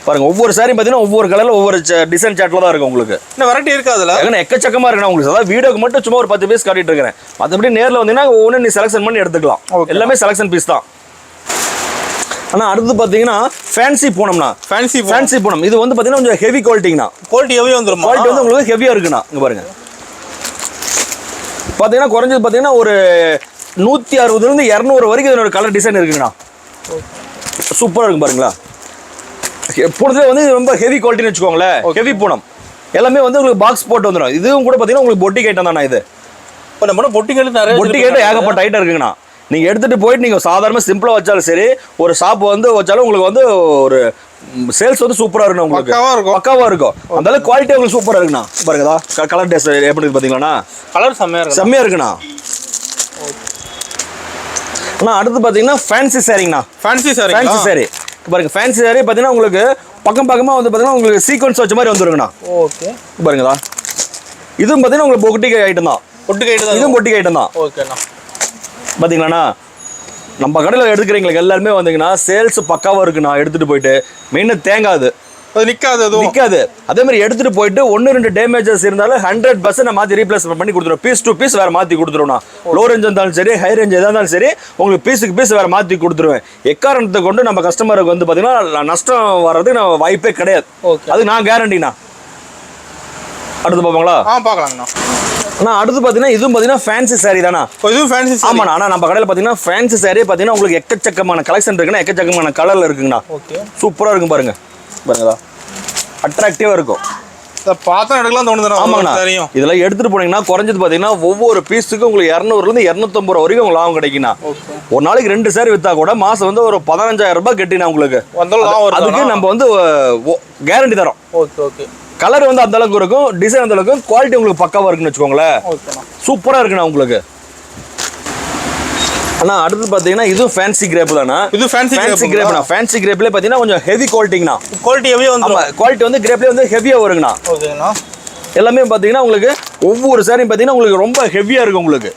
பாருங்க ஒவ்வொரு சாரியும் பார்த்தீங்கன்னா ஒவ்வொரு கலரில் ஒவ்வொரு டிசைன் சாட்டில் தான் இருக்கும் உங்களுக்கு. இன்னும் வெரைட்டி இருக்கு அதில். ஏன்னா எக்கச்சக்கமாக இருக்குண்ணா உங்களுக்கு. அதாவது வீடியோக்கு மட்டும் சும்மா ஒரு 10 பீஸ் காட்டிட்டு இருக்கிறேன். மற்றபடி நேரில் வந்தீங்கன்னா ஒவ்வொன்று நீ செலக்ஷன் பண்ணி எடுத்துக்கலாம். எல்லாமே செலக்ஷன் பீஸ் தான். ஆனால் அடுத்து பார்த்தீங்கன்னா ஃபேன்சி பூனம்ண்ணா. ஃபேன்சி பூனம் இது வந்து பார்த்தீங்கன்னா கொஞ்சம் ஹெவி குவாலிட்டிங்கண்ணா. குவாலிட்டி ஹெவியாக வந்துடும். குவாலிட்டி வந்து உங்களுக்கு ஹெவியாக இருக்குண்ணா. இங்கே பாருங்க பார்த்தீங்கன்னா குறைஞ்சது பார்த்தீங்கன்னா ஒரு 160 200 வரைக்கும் இதோட கலர் டிசைன் இருக்குங்கண்ணா. சூப்பராக இருக்கும் பாருங்களா. பூனத்துல வந்து ரொம்ப ஹெவி குவாலிட்டின்னு வச்சுக்கோங்களேன். ஹெவி பூனம் எல்லாமே வந்து உங்களுக்கு பாக்ஸ் போட்டு வந்துடும். இதுவும் கூட பார்த்தீங்கன்னா உங்களுக்கு பொட்டிக் ஐட்டம் தானே இது. இப்போ நம்ம பொட்டிக் ஐட்டம் ஏகப்பட்ட ஐட்டம் இருக்குங்கண்ணா. நீங்கள் எடுத்துகிட்டு போயிட்டு நீங்கள் சாதாரணமாக சிம்பிளாக வச்சாலும் சரி, ஒரு ஷாப் வந்து வச்சாலும் உங்களுக்கு வந்து ஒரு சேல்ஸ் வந்து சூப்பராக இருக்கணும். உங்களுக்கு பக்காவாக இருக்கும். அந்த அளவுக்கு குவாலிட்டி உங்களுக்கு சூப்பராக இருக்குண்ணா. பாருங்கதா கலர் டேஸ்ட் எப்படி இருக்கு பார்த்தீங்களாண்ணா. கலர் செம்மையாக இருக்குண்ணா. ஆனால் அடுத்து பார்த்தீங்கன்னா ஃபேன்சி சாரிங்கண்ணா. ஃபேன்சி சாரி பாருங்க. ஃபேன்சி சாரி பார்த்தீங்கன்னா உங்களுக்கு பக்கமாக வந்து பார்த்தீங்கன்னா உங்களுக்கு சீக்வன்ஸ் வச்ச மாதிரி வந்துருங்கண்ணா. ஓகே பாருங்கதா. இதுவும் பார்த்தீங்கன்னா உங்களுக்கு பொட்டிக் ஐட்டம் தான். இதுவும் பொட்டிக் ஐட்டம் தான். ஓகேண்ணா. பார்த்தீங்களாண்ணா நம்ம கடையில் எடுக்கிறீங்களுக்கு எல்லாருமே வந்தீங்கன்னா சேல்ஸ் பக்காவாக இருக்குண்ணா. எடுத்துகிட்டு போயிட்டு மெயினாக தேங்காது அது நிக்காது. அதே மாதிரி எடுத்துட்டு போயிட்டு 1-2 டேமேஜஸ் இருந்தாலும் 100% நான் மாத்தி ரீப்ளேஸ்மெண்ட் பண்ணி கொடுத்துருவோம். பீஸ் டு பீஸ் வேற மாத்தி கொடுத்துருவோம். லோ ரேஞ்ச் இருந்தாலும் சரி, ஹை ரேஞ்ச் எதா இருந்தாலும் சரி, உங்களுக்கு பீஸுக்கு பீஸ் வேற மாத்தி கொடுத்துருவேன். எக்காரணத்தை கொண்டு நம்ம கஸ்டமருக்கு வந்து பாத்தீங்கன்னா நஷ்டம் வர்றதுக்கு நம்ம வாய்ப்பே கிடையாது. அது நான் கேரண்டிண்ணா. அடுத்து பாப்பாங்களா? பாக்கலாங்கண்ணா. ஆனா அடுத்து பாத்தீங்கன்னா இதுவும் பாத்தீங்கன்னா ஃபேன்சி சாரி தானா? இதுவும் ஃபேன்சி. ஆமாண்ணா. ஆனா நம்ம கடையில பாத்தீங்கன்னா ஃபேன்சி சாரி பாத்தீங்கன்னா உங்களுக்கு எக்கச்சக்கமான கலெக்ஷன் இருக்குன்னா, எக்கச்சக்கமான கலர்ல இருக்குங்கண்ணா. சூப்பரா இருக்கும் பாருங்க. பாருங்களா, அட்ராக்டிவா இருக்கும். பார்த்தா எடுக்கலாம் தோணுது. ஆமாங்கண்ணா. இதெல்லாம் எடுத்துட்டு போனீங்கன்னா குறைஞ்சது பாத்தீங்கன்னா ஒவ்வொரு பீஸுக்கு உங்களுக்கு 200 இருந்து 250 ரூபா வரைக்கும் உங்களுக்கு லாபம் கிடைக்குண்ணா. ஒரு நாளைக்கு 2 சாரி வித்தா கூட மாசம் வந்து ஒரு 15,000 ரூபாய் கட்டினா உங்களுக்கு. அதுக்கு நம்ம வந்து கேரண்டி தரோம். கலர் வந்து அந்த அளவுக்கு இருக்கும், டிசைன் அந்த அளவுக்கு, குவாலிட்டி உங்களுக்கு பக்காவா இருக்குன்னு வச்சுக்கோங்களேன். சூப்பரா இருக்குண்ணா உங்களுக்கு. ஆனா அடுத்து பாத்தீங்கன்னா இதுவும் ஃபேன்சி கிரேப் தானா? இது ஃபேன்சி கிரேப்னா. ஃபேன்சி கிரேப்ல பாத்தீங்கன்னா கொஞ்சம் ஹெவி குவாலிட்டிங்கண்ணா. குவாலிட்டி ஹெவியா வந்து. ஆமா, குவாலிட்டி வந்து கிரேப்ல வந்து ஹெவியா வருங்கண்ணா. ஓகேண்ணா. எல்லாமே பாத்தீங்கன்னா உங்களுக்கு ஒவ்வொரு சாரியும் பாத்தீங்கன்னா உங்களுக்கு ரொம்ப ஹெவியா இருக்கும் உங்களுக்கு.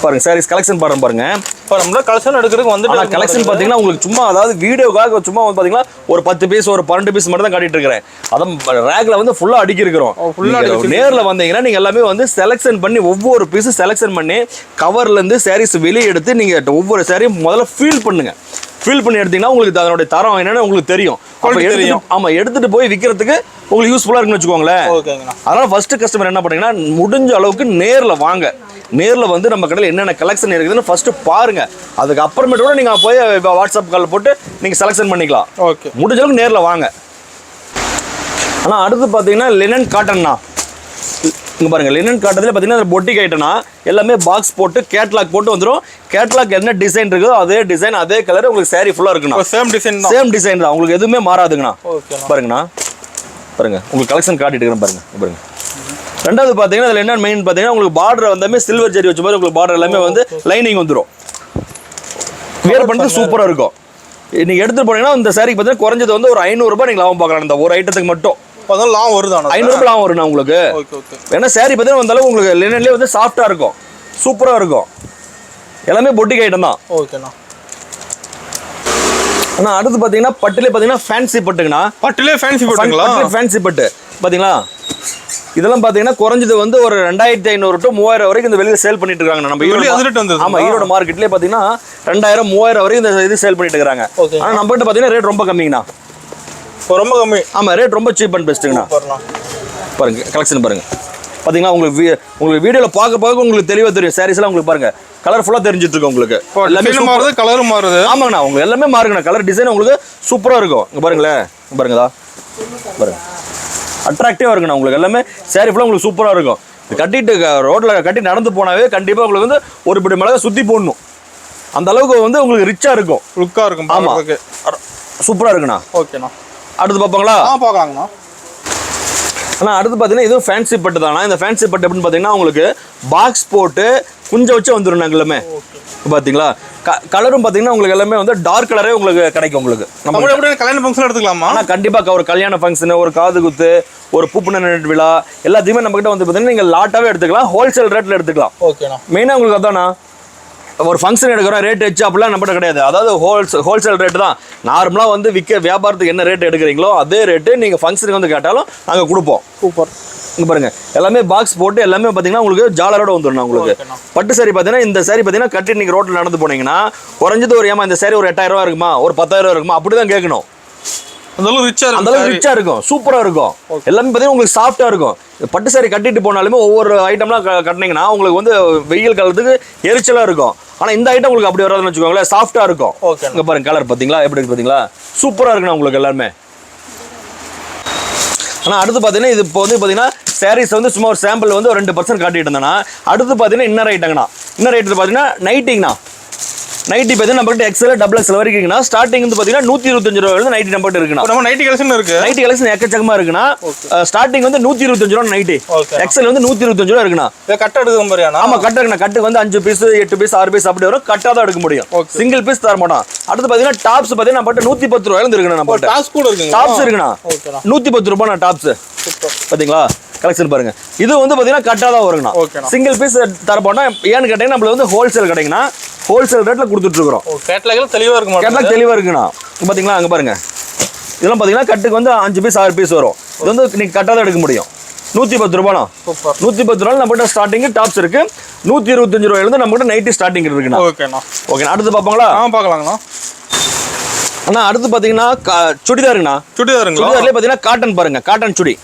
பாருங்க சாரீஸ் கலெக்ஷன் பாருங்க. இப்போ நம்ம கலெக்ஷன் எடுக்கிறதுக்கு வந்து கலெக்ஷன் பாத்தீங்கன்னா உங்களுக்கு சும்மா அதாவது வீடியோக்காக சும்மா வந்து பாத்தீங்கன்னா ஒரு 10 பீஸ் ஒரு 12 பீஸ் மட்டும் தான் காட்டிட்டு இருக்கிறேன். அதான் ரேக்ல வந்து ஃபுல்லா அடுக்கி இருக்கிறோம். நேர்ல வந்தீங்கன்னா நீங்க எல்லாமே வந்து செலக்ஷன் பண்ணி ஒவ்வொரு பீஸ் செலக்ஷன் பண்ணி கவர்ல இருந்து சாரீஸ் வெளியே எடுத்து நீங்க ஒவ்வொரு சாரியும் முதல்ல ஃபீல் பண்ணுங்க. ஃபீல் பண்ணி எடுத்தீங்கன்னா உங்களுக்கு அதனுடைய தரம் என்னன்னு உங்களுக்கு தெரியும். ஆமா, எடுத்துட்டு போய் விற்கிறதுக்கு உங்களுக்கு யூஸ்ஃபுல்லா இருக்குன்னு வச்சுக்கோங்களேன். அதனால ஃபர்ஸ்ட் கஸ்டமர் என்ன பண்ணீங்கன்னா முடிஞ்ச அளவுக்கு நேர்ல வாங்க. நேர்ல வந்து நம்ம கடையில் என்னென்ன கலெக்ஷன் இருக்குதுன்னு ஃபர்ஸ்ட் பாருங்க. அதுக்கு அப்புறமேட்டு கூட நீங்க போய் வாட்ஸ்அப் கால் போட்டு நீங்க செலக்ஷன் பண்ணிக்கலாம். முடிஞ்ச அளவுக்கு நேர்ல வாங்க. ஆனா அடுத்து பாத்தீங்கன்னா லினன் காட்டன்னா. இங்க பாருங்க, லினன் காட்டன்ல பாத்தீங்கன்னா பொட்டிக் ஐட்டம்னா எல்லாமே பாக்ஸ் போட்டு கேட்லாக் போட்டு வந்துரும். கேட்லாக் என்ன டிசைன் இருக்கோ அதே டிசைன் அதே கலர் உங்களுக்கு சாரி ஃபுல்லா இருக்குண்ணா. சேம் டிசைன் தான், உங்களுக்கு எதுவுமே மாறாதுங்கண்ணா. பாருங்கண்ணா, பாருங்க உங்களுக்கு கலெக்ஷன் காட்டிட்டு இருக்கிறேன் பாருங்க. பாருங்க, ரெண்டாவது பாத்தீங்கன்னா அதுல என்ன மெயின் பாத்தீங்கன்னா உங்களுக்கு பார்டர் வந்தாமே சில்வர் ஜெரி வச்ச மாதிரி உங்களுக்கு பார்டர் எல்லாமே வந்து லைனிங் வந்துரும். வேர் பண்ணிட்டு சூப்பரா இருக்கும். நீங்க எடுத்து போனீங்கன்னா இந்த சாரிக்கு பாத்தீங்கன்னா குறைஞ்சது வந்து ஒரு 500 ரூபாய் நீங்க லாபம் பார்க்கலாம். இந்த ஒரு ஐட்டத்துக்கு மட்டும் லாபம் வருது. 500 ரூபாய் லாபம் வருண்ணா உங்களுக்கு. ஏன்னா சாரி பாத்தீங்கன்னா அந்த அளவுக்கு உங்களுக்கு லினன்லயே வந்து சாஃப்டா இருக்கும், சூப்பரா இருக்கும். எல்லாமே பொட்டிக் ஐட்டம் தான். ஓகேண்ணா. ஆனா அடுத்து பாத்தீங்கன்னா பட்டுல பாத்தீங்கன்னா ஃபேன்சி பட்டுங்கண்ணா. பட்டுல ஃபேன்சி பட்டுங்களா? ஃபேன்சி பட்டு பாத்தீங்களா? இதெல்லாம் பாத்தீங்கன்னா குறைஞ்சது வந்து ஒரு 2500 to 3000 வரைக்கும் இந்த வெளியில சேல் பண்ணிட்டு இருக்காங்க. நம்ம ஆமா, ஈரோடு மார்க்கெட்லயே பாத்தீங்கன்னா 2000 3000 வரைக்கும் இந்த இது சேல் பண்ணிட்டு இருக்காங்க. ஆனா நம்ம கிட்ட பாத்தீங்கன்னா ரேட் ரொம்ப கம்மிங்கண்ணா. ரொம்ப கம்மி. ஆமா, ரேட் ரொம்ப சீப் அண்ட் பெஸ்ட்டுங்கண்ணா. பாருங்க கலெக்ஷன் பாருங்க. பாத்தீங்கன்னா உங்களுக்கு வீடியோல பார்க்க உங்களுக்கு தெளிவா தெரியும். சாரீஸ் எல்லாம் உங்களுக்கு பாருங்க கலர்ஃபுல்லா தெரிஞ்சிட்டு இருக்கு உங்களுக்கு. எல்லாமே மாறுது, கலரும் மாறுது. ஆமாங்கண்ணா, உங்களுக்கு எல்லாமே மாறுங்கண்ணா. கலர் டிசைன் உங்களுக்கு சூப்பரா இருக்கும். இங்க பாருங்களேன், பாருங்கதா பாருங்க, அட்ராக்டிவா இருக்குண்ணா. உங்களுக்கு எல்லாமே சாரி ஃபுல்லா உங்களுக்கு சூப்பரா இருக்கும். கட்டிட்டு ரோட்ல கட்டி நடந்து போனாவே கண்டிப்பா உங்களுக்கு வந்து ஒரு பிடி மிளகா சுத்தி போடணும். அந்த அளவுக்கு வந்து உங்களுக்கு ரிச்சா இருக்கும், லுக்கா இருக்கும். ஆமா, சூப்பரா இருக்குண்ணா. ஓகேண்ணா. அடுத்து பாப்பாங்களா? பார்க்கலாங்கண்ணா. ஆனால் அடுத்து பார்த்தீங்கன்னா இதுவும் ஃபேன்சி பட்டு தானா. இந்த ஃபேன்சி பட்டு எப்படின்னு பார்த்தீங்கன்னா உங்களுக்கு பாக்ஸ் போட்டு குஞ்ச வச்சு வந்துடும் எல்லாமே. பார்த்தீங்களா, கலரும் பார்த்தீங்கன்னா உங்களுக்கு எல்லாமே வந்து டார்க் கலரே உங்களுக்கு கிடைக்கும். உங்களுக்கு நம்ம எப்படி கல்யாண ஃபங்க்ஷன் எடுத்துக்கலாமா? ஆனால் கண்டிப்பாக ஒரு கல்யாண ஃபங்க்ஷனு, ஒரு காது குத்து, ஒரு பூப்புன விழா எல்லாத்தையுமே நம்ம கிட்ட வந்து பார்த்தீங்கன்னா நீங்கள் லாட்டாகவே எடுத்துக்கலாம், ஹோல்சேல் ரேட்டில் எடுத்துக்கலாம். ஓகேண்ணா. மெயினாக உங்களுக்கு அதானா, ஒரு ஃபங்க்ஷன் எடுக்கிறோம் ரேட் வச்சு அப்படிலாம் நம்மகிட்ட கிடையாது. அதாவது ஹோல்சேல் ரேட்டு தான். நார்மலாக வந்து வியாபாரத்துக்கு என்ன ரேட் எடுக்கிறீங்களோ அதே ரேட்டு நீங்கள் ஃபங்க்ஷனுக்கு வந்து கேட்டாலும் நாங்கள் கொடுப்போம். சூப்பர். இங்கே பாருங்க, எல்லாமே பாக்ஸ் போட்டு எல்லாமே பார்த்தீங்கன்னா உங்களுக்கு ஜாலரோட வந்துடும். உங்களுக்கு பட்டு சாரி பார்த்தீங்கன்னா இந்த சாரி பார்த்தீங்கன்னா கட்டி நீங்கள் ரோட்டில் நடந்து போனீங்கன்னா குறைஞ்சது ஒரு இந்த சாரி ஒரு 8000 ரூபா இருக்குமா, ஒரு 10,000 ரூபா இருக்குமா, அப்படி தான் கேட்கணும். அந்த அளவுக்கு ரிச்சா இருக்கும், சூப்பரா இருக்கும். எல்லாமே பார்த்தீங்கன்னா உங்களுக்கு சாஃப்டா இருக்கும். பட்டு சாரி கட்டிட்டு போனாலுமே ஒவ்வொரு ஐட்டம்லாம் கட்டினீங்கன்னா உங்களுக்கு வந்து வெயில் காலத்துக்கு எரிச்சலா இருக்கும். ஆனா இந்த ஐட்டம் உங்களுக்கு அப்படி வராதுன்னு வச்சுக்கோங்களேன், சாஃப்டா இருக்கும். இங்க பாருங்க கலர் பாத்தீங்களா எப்படி இருக்கு பாத்தீங்களா, சூப்பரா இருக்குண்ணா உங்களுக்கு எல்லாமே. ஆனா அடுத்து பாத்தீங்கன்னா இது இப்போ வந்து பாத்தீங்கன்னா சாரீஸ் வந்து சும்மா ஒரு சாம்பிள் வந்து ஒரு 2% காட்டிட்டு இருந்தேன்னா, அடுத்து பாத்தீங்கன்னா இன்னர் ஐட்டங்கண்ணா. இன்னர் ஐட்டத்தில் பாத்தீங்கன்னா நைட்டிங்கண்ணா. நைட்டி பார்த்தீங்கன்னா நம்மகிட்ட எக்ஸ்எல் டபுள் எக்ஸ்எல் வரைக்கும் இருக்குன்னா ஸ்டார்டிங் வந்து பார்த்தீங்கன்னா 125 ரூபா வந்து நைட்டி நம்மகிட்ட இருக்குண்ணா. நம்ம நைட்டி கலெக்ஷன் இருக்கு. நைட்டி கலெக்ஷன் எக்கச்சக்கமா இருக்குண்ணா. ஸ்டார்டிங் வந்து 125 ரூபா நைட்டி, எக்ஸ்எல் வந்து 125 ரூபா இருக்குண்ணா. கட்ட எடுக்க மாதிரியானா? ஆமா, கட்ட இருக்குண்ணா. கட்டு வந்து 5 பீஸ் 8 பீஸ் 6 பீஸ் அப்படி வரும். கட்டா தான் எடுக்க முடியும், சிங்கிள் பீஸ் தர மாட்டோம். அடுத்து பார்த்தீங்கன்னா டாப்ஸ் பார்த்தீங்கன்னா நம்மகிட்ட 110 ரூபாயில இருந்து இருக்குண்ணா. நம்ம டாப்ஸ் கூட இருக்கு. டாப்ஸ் இருக்குண்ணா 110 ரூபாய் டாப்ஸ். பாத்தீங்களா கலெக்ஷன் பாருங்க. இது வந்து பாத்தீங்கன்னா கட்டா தான் வருங்கண்ணா. சிங்கிள் பீஸ் தர போனா ஏன்னு கேட்டீங்கன்னா நம்மள வந்து ஹோல்சேல் கடைங்கண்ணா, ஹோல்சேல் ரேட்ல கொடுத்துட்டு இருக்கோம். கேட்லாக் தெளிவா இருக்கு. கேட்லாக் தெளிவா இருக்குண்ணா. பாத்தீங்களா அங்க பாருங்க, இதெல்லாம் பார்த்தீங்கன்னா கட்டுக்கு வந்து 5 பீஸ் 6 பீஸ் வரும். இது வந்து நீங்கள் கட்டாதான் எடுக்க முடியும். 110 ரூபாண்ணா. 110 ரூபாய் நம்மகிட்ட ஸ்டார்டிங் டாப்ஸ் இருக்கு. 125 ரூபாயிலிருந்து நம்மகிட்ட நைட்டி ஸ்டார்டிங் இருக்குண்ணா. ஓகேண்ணா. ஓகே, அடுத்து பார்ப்பாங்களா? பார்க்கலாங்கண்ணா. அண்ணா அடுத்து பார்த்தீங்கன்னா சுடிதாருங்கண்ணா. சுடிதார்லேயே பார்த்தீங்கன்னா காட்டன் பாருங்க, காட்டன் சுடி.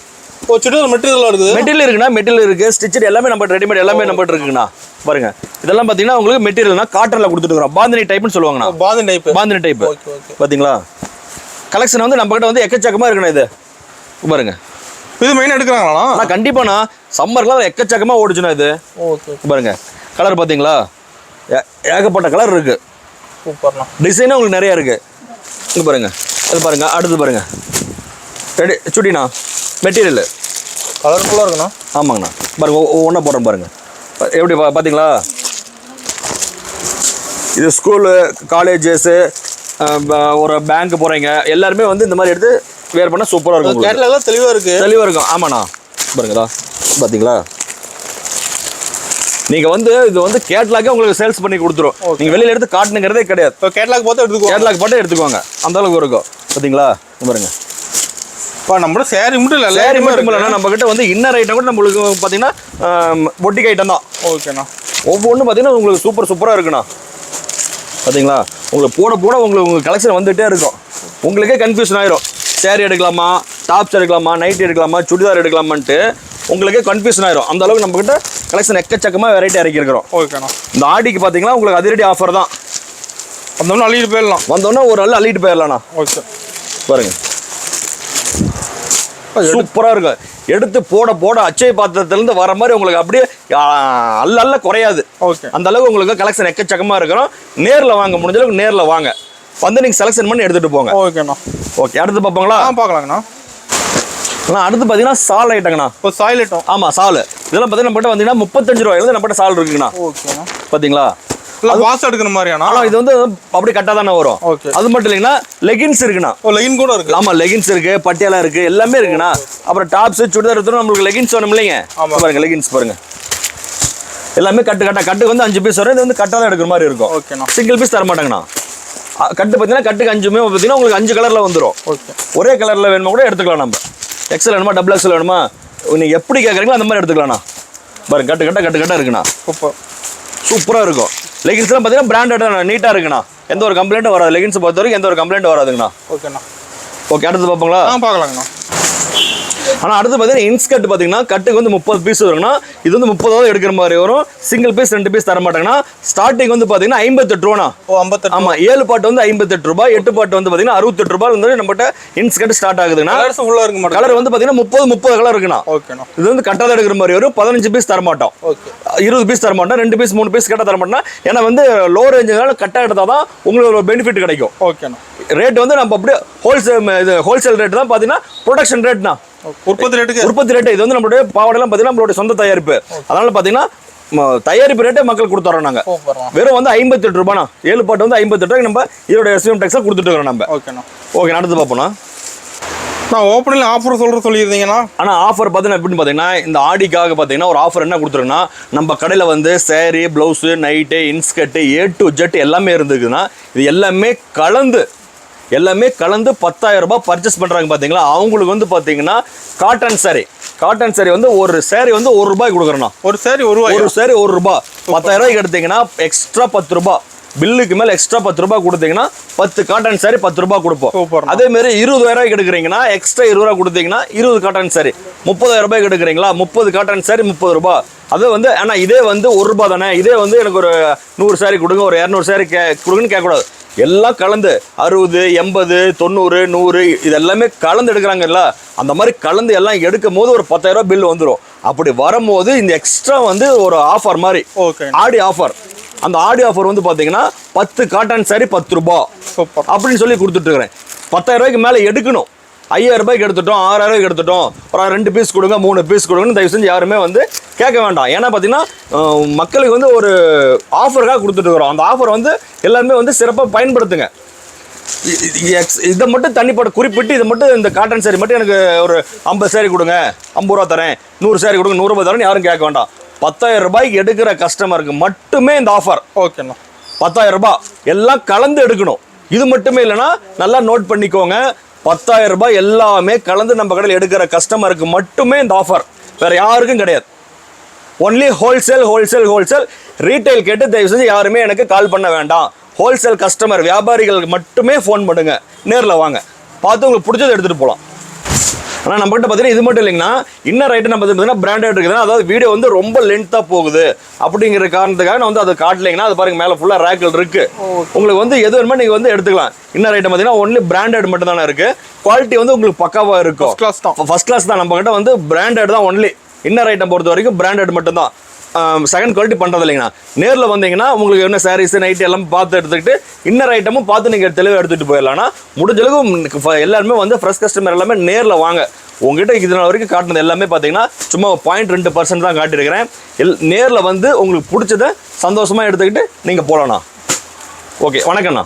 சுடிதார் மெட்டீரியல் இருக்குது. மெட்டீரியல் இருக்குண்ணா, மெட்டீரியல் இருக்கு, ஸ்டிச்சர் எல்லாமே நம்ம ரெடிமேட் எல்லாமே நம்ம இருக்குங்கண்ணா. பாருங்க இதெல்லாம் பார்த்தீங்கன்னா உங்களுக்கு மெட்டீரியல்னா காட்டன்ல கொடுத்துட்டு இருக்கோம். பாந்தினி டைப்னு சொல்லுவாங்கண்ணா. பாந்தினி டைப் பார்த்தீங்களா? கலெக்ஷன் வந்து நம்ம கிட்ட வந்து எக்கச்சக்கமா இருக்குண்ணா. இது பாருங்க, இது மெயினா எடுக்கிறாங்களா? நான் கண்டிப்பாண்ணா சம்மர்லாம் எக்கச்சக்கமா ஓடிச்சுண்ணா. இது பாருங்க கலர் பார்த்தீங்களா, ஏகப்பட்ட கலர் இருக்கு. சூப்பர்ண்ணா. டிசைனும் உங்களுக்கு நிறைய இருக்கு. இங்க பாருங்க, அது பாருங்க, அடுத்து பாருங்க ரெடி சுடிண்ணா. மெட்டீரியல் கலர்ஃபுல்லாக இருக்குண்ணா. ஆமாங்கண்ணா. பாருங்க ஒன்றா போடுறேன் பாருங்க, எப்படி பார்த்தீங்களா? இது ஸ்கூலு, காலேஜஸ்ஸு, ஒரு பேங்க் போகிறீங்க எல்லாருமே வந்து இந்த மாதிரி எடுத்து வேர் பண்ணால் சூப்பராக இருக்கும். கேட்லாக் தெளிவாக இருக்குது. தெளிவாக இருக்கும். ஆமாண்ணா பாருங்கடா, பார்த்தீங்களா? நீங்கள் வந்து இது வந்து கேட்லாக்கே உங்களுக்கு சேல்ஸ் பண்ணி கொடுத்துரும். நீங்கள் வெளியில் எடுத்து காட்டணுங்கிறதே கிடையாது. இப்போ கேட்லாக் பார்த்து எடுத்துக்கோ, கேட்லாக் பார்த்து எடுத்துக்கோங்க, அந்த அளவுக்கு இருக்கும். பார்த்தீங்களா? பாருங்க இப்போ நம்ம சேரீ மட்டும் இல்லை, சேரீ மட்டும் இல்லைன்னா நம்ம கிட்ட வந்து இன்னர் ஐட்டம் கூட நம்மளுக்கு பார்த்தீங்கன்னா பொட்டிக் ஐட்டம் தான். ஓகேண்ணா. ஒவ்வொன்றும் பார்த்தீங்கன்னா உங்களுக்கு சூப்பராக இருக்குண்ணா. பார்த்தீங்களா? உங்களுக்கு போட போட உங்களுக்கு கலெக்ஷன் வந்துகிட்டே இருக்கும். உங்களுக்கே கன்ஃபியூஷன் ஆயிரும், சேரீ எடுக்கலாமா, டாப்ஸ் எடுக்கலாமா, நைட்டி எடுக்கலாமா, சுடிதார் எடுக்கலாமான்ட்டு உங்களுக்கே கன்ஃபியூஷன் ஆயிரும். அந்த அளவுக்கு நம்மக்கிட்ட கலெக்ஷன் எக்கச்சக்கமாக வெரைட்டி இறக்கிருக்கிறோம். ஓகேண்ணா. இந்த ஆடிக்கு பார்த்தீங்கன்னா உங்களுக்கு அதிரடி ஆஃபர் தான். வந்தோம்னா அள்ளிட்டு போயிடலாம். வந்தோன்னா ஒரு நாள் அள்ளிட்டு போயிடலாண்ணா. ஓகே பாருங்க சூப்பராக இருக்கும். எடுத்து போட போட அச்சய பாத்திரத்துலேருந்து வர மாதிரி உங்களுக்கு அப்படியே அல்ல குறையாது. ஓகே, அந்த அளவுக்கு உங்களுக்கு கலெக்ஷன் எக்கச்சக்கமாக இருக்கிறோம். நேரில் வாங்க, முடிஞ்ச அளவுக்கு நேரில் வாங்க, வந்து நீங்கள் செலக்ஷன் பண்ணி எடுத்துகிட்டு போங்க. ஓகேண்ணா. ஓகே, அடுத்து பார்ப்பாங்களா? பார்க்கலாங்கண்ணா. அடுத்து பார்த்தீங்கன்னா சால் ஐட்டங்கண்ணா. இப்போ சாயில் ஐட்டம். ஆமாம், சால். இதெல்லாம் பார்த்தீங்கன்னா நம்மகிட்ட பார்த்தீங்கன்னா 35 ரூபாயிலிருந்து நம்மகிட்ட சால் இருக்குங்கண்ணா. ஓகேண்ணா. பார்த்தீங்களா? அது வாஷ் எடுக்கிற மாதிரியாண்ணா? ஆனால் இது வந்து அப்படி கட்டாக தானே வரும். ஓகே, அது மட்டும் இல்லைங்கன்னா லெகின்ஸ் இருக்குண்ணா. லெகின் கூட இருக்கு. ஆமாம், லெகின்ஸ் இருக்கு, பட்டியாலா இருக்கு, எல்லாமே இருக்குண்ணா. அப்புறம் டாப்ஸ், சுடிதார் எடுத்தோம் நம்மளுக்கு லெகின்ஸ் வேணும் இல்லைங்க. பாருங்க லெகின்ஸ் பாருங்க, எல்லாமே கட்டு வந்து 5 பீஸ் வரும். இது வந்து கட்டாக தான் எடுக்கிற மாதிரி இருக்கும். ஓகேண்ணா. சிங்கிள் பீஸ் தர மாட்டாங்கண்ணா. கட்டு பார்த்தீங்கன்னா கட்டுக்கு 5மே பார்த்தீங்கன்னா உங்களுக்கு 5 கலரில் வந்துடும். ஓகே, ஒரே கலரில் வேணுமா கூட எடுத்துக்கலாம். நம்ம எக்ஸல் வேணுமா, டபுள் எக்ஸல் வேணுமா, நீங்கள் எப்படி கேட்குறீங்களோ அந்த மாதிரி எடுத்துக்கலாம்ண்ணா. பாருங்க கட்டு இருக்குண்ணா. சூப்பராக இருக்கும். லெகின்ஸ்லாம் பார்த்தீங்கன்னா பிராண்டடாக நீட்டாக இருக்குண்ணா. எந்த ஒரு கம்ப்ளைண்ட்டும் வராது. லெகின்ஸ் பொறுத்த வரைக்கும் எந்த ஒரு கம்ப்ளைண்ட்டும் வராதுங்கண்ணா. ஓகேண்ணா. ஓகே, அடுத்து பார்ப்போங்களா? பார்க்கலாங்கண்ணா. ஆனால் அடுத்து பார்த்தீங்கன்னா இன்ஸ்கர்ட் பார்த்தீங்கன்னா கட்டுக்கு வந்து 30 பீஸ் வருங்கண்ணா. இது வந்து 30 எடுக்கிற மாதிரி வரும். சிங்கிள் பீஸ் 2 பீஸ் தர மாட்டாங்கண்ணா. ஸ்டார்டிங் வந்து பார்த்தீங்கன்னா 58 ரூபாண்ணா. 58. ஆமாம், 7 பாட்டு வந்து 58 ரூபாய், 8 பாட்டு வந்து பார்த்தீங்கன்னா 68 ரூபாய் வந்து நம்மகிட்ட இன்ஸ்கர்ட் ஸ்டார்ட் ஆகுதுங்கண்ணா. கலர் வந்து பார்த்தீங்கன்னா 30 கலர் இருக்குண்ணா. ஓகேண்ணா. இது வந்து கட்டாத எடுக்கிற மாதிரி வரும். 15 பீஸ் தர மாட்டோம். ஓகே, 20 பீஸ் தர மாட்டோம். 2 பீஸ் 3 பீஸ் கட்ட தர மாட்டோம். ஏன்னா வந்து லோ ரேஞ்சுனால கட்டாக எடுத்தால் தான் உங்களுக்கு ஒரு பெனிஃபிட் கிடைக்கும். ஓகேண்ணா. ரேட் வந்து நம்ம அப்படியே ஹோல்சேல் ரேட் தான் பார்த்தீங்கன்னா ப்ரொடக்ஷன் ரேட்னா, உற்பத்தி ரேட்டு. இது வந்து நம்மளுடைய பாவாடெல்லாம் பார்த்தீங்கன்னா நம்மளுடைய சொந்த தயாரிப்பு. அதனால பார்த்தீங்கன்னா தயாரிப்பு ரேட்டே மக்கள் கொடுத்துறோம். நாங்கள் வெறும் வந்து 58 ரூபாண்ணா. 7 பாட்டு வந்து 58 ரூபாய்க்கு நம்ம இதோட எஸ்எம் டேக்ஸாக கொடுத்துட்டு இருக்கிறோம் நம்ம. ஓகேண்ணா. ஓகே, அடுத்து பார்ப்போம்ண்ணா. நான் ஓப்பனில் ஆஃபர் சொல்லியிருந்தீங்கன்னா, ஆனால் ஆஃபர் பார்த்தீங்கன்னா எப்படின்னு பார்த்தீங்கன்னா இந்த ஆடிக்காக பார்த்தீங்கன்னா ஒரு ஆஃபர் என்ன கொடுத்துருங்கன்னா, நம்ம கடையில் வந்து sari, blouse, night, இன்ஸ்கர்ட்டு, A to Z எல்லாமே இருந்துக்குதுன்னா இது எல்லாமே கலந்து 10,000 ரூபாய் பர்ச்சேஸ் பண்ணுறாங்க. பார்த்தீங்களா? அவங்களுக்கு வந்து பார்த்தீங்கன்னா காட்டன் சாரி வந்து ஒரு சாரி வந்து 1 ரூபாய்க்கு கொடுக்குறோண்ணா. ஒரு சாரி 1 ரூபாய். 1 ரூபாய். 10,000 ரூபாய்க்கு எடுத்தீங்கன்னா எக்ஸ்ட்ரா 10 ரூபாய் பில்லுக்கு மேலே எக்ஸ்ட்ரா 10 ரூபாய் கொடுத்தீங்கன்னா 10 காட்டன் சாரி 10 ரூபாய் கொடுப்போம். அதே மாதிரி 20,000 ரூபாய்க்கு எடுக்கிறீங்கன்னா எக்ஸ்ட்ரா 20 ரூபாய் கொடுத்தீங்கன்னா 20 காட்டன் சாரி. 30,000 ரூபாய்க்கு எடுக்கிறீங்களா 30 காட்டன் சாரி 30 ரூபாய். அது வந்து ஆனால் இதே வந்து 1 ரூபாய் தானே, இதே வந்து எனக்கு ஒரு 100 சாரி கொடுங்க, ஒரு 200 சாரி கொடுங்கன்னு கேட்கக்கூடாது. எல்லாம் கலந்து 60, 80, 90, 100 இது எல்லாமே கலந்து எடுக்கிறாங்கல்ல. அந்த மாதிரி கலந்து எல்லாம் எடுக்கும் போது ஒரு 10,000 ரூபாய் பில் வந்துடும். அப்படி வரும்போது இந்த எக்ஸ்ட்ரா வந்து ஒரு ஆஃபர் மாதிரி, ஆடி ஆஃபர். அந்த ஆடி ஆஃபர் வந்து பார்த்தீங்கன்னா 10 காட்டன் சாரி 10 ரூபாய் அப்படின்னு சொல்லி கொடுத்துட்டு இருக்கிறேன். 10,000 ரூபாய்க்கு மேலே எடுக்கணும். 5,000 ரூபாய்க்கு எடுத்துட்டோம், 6,000 ரூபாய்க்கு எடுத்துட்டோம், ஒரு 2 பீஸ் கொடுங்க, 3 பீஸ் கொடுங்கன்னு தயவு செஞ்சு யாருமே வந்து கேட்க வேண்டாம். ஏன்னா பார்த்தீங்கன்னா மக்களுக்கு வந்து ஒரு ஆஃபருக்காக கொடுத்துட்டு இருக்கிறோம். அந்த ஆஃபர் வந்து எல்லாருமே வந்து சிறப்பாக பயன்படுத்துங்க. இதை மட்டும் தனிப்பட்ட குறிப்பிட்டு இதை மட்டும் இந்த காட்டன் சாரி மட்டும் எனக்கு ஒரு 50 சாரி கொடுங்க, 50 ரூபா தரேன், 100 சாரி கொடுங்க, 100 ரூபாய் தரேன்னு யாரும் கேட்க வேண்டாம். 10,000 ரூபாய்க்கு எடுக்கிற கஸ்டமருக்கு மட்டுமே இந்த ஆஃபர். ஓகேண்ணா. 10,000 ரூபாய் எல்லாம் கலந்து எடுக்கணும். இது மட்டுமே இல்லைன்னா நல்லா நோட் பண்ணிக்கோங்க. 10,000 ரூபாய் எல்லாமே கலந்து நம்ம கடையில் எடுக்கிற கஸ்டமருக்கு மட்டுமே இந்த ஆஃபர், வேற யாருக்கும் கிடையாது. Only wholesale. ரீட்டைல் கேட்டு தயவு செஞ்சு யாருமே எனக்கு கால் பண்ண வேண்டாம். ஹோல்சேல் கஸ்டமர் வியாபாரிகளுக்கு மட்டுமே ஃபோன் பண்ணுங்க, நேரில் வாங்க, பார்த்து உங்களுக்கு பிடிச்சதை எடுத்துகிட்டு போகலாம். ஆனால் நம்மகிட்ட பார்த்தீங்கன்னா இது மட்டும் இல்லைங்கன்னா இன்னர் ஐட்டம் நம்ம பார்த்தீங்கன்னா பிராண்டட் இருக்குதுன்னா, அதாவது வீடியோ வந்து ரொம்ப லென்த்தாக போகுது அப்படிங்கிற காரணத்துக்காக நான் வந்து அதை காட்டலைங்கன்னா அது பாருங்க மேலே ஃபுல்லாக ரேக்கில் இருக்கு. உங்களுக்கு வந்து எது வேணுமோ நீங்கள் வந்து எடுத்துக்கலாம். இன்னர் ஐட்டம் பார்த்தீங்கன்னா ஒன்லி பிராண்டட் மட்டும் தானே இருக்கு. குவாலிட்டி வந்து உங்களுக்கு பக்காவாக இருக்கும். ஃபர்ஸ்ட் கிளாஸ் தான். நம்ம கிட்ட வந்து பிராண்டட் தான் ஒன்லி. இன்னர் ஐட்டம் பொறுத்த வரைக்கும் பிராண்டட் மட்டும் தான். செகண்ட் குவாலிட்டி பண்ணுறது இல்லைங்கண்ணா. நேரில் வந்தீங்கன்னா உங்களுக்கு என்ன சாரீஸ் நைட்டு எல்லாம் பார்த்து எடுத்துக்கிட்டு இன்னர் ஐட்டமும் பார்த்து நீங்கள் தெளிவாக எடுத்துகிட்டு போயிடலாம்னா முடிஞ்ச அளவுக்கு எல்லாருமே வந்து ஃப்ரெஷ் கஸ்டமர் எல்லாமே நேரில் வாங்க. உங்ககிட்ட இது நாள் வரைக்கும் காட்டினது எல்லாமே பார்த்தீங்கன்னா சும்மா 0.2% தான் காட்டியிருக்கிறேன். நேரில் வந்து உங்களுக்கு பிடிச்சதை சந்தோஷமாக எடுத்துக்கிட்டு நீங்கள் போகலாண்ணா. ஓகே, வணக்கம்ண்ணா.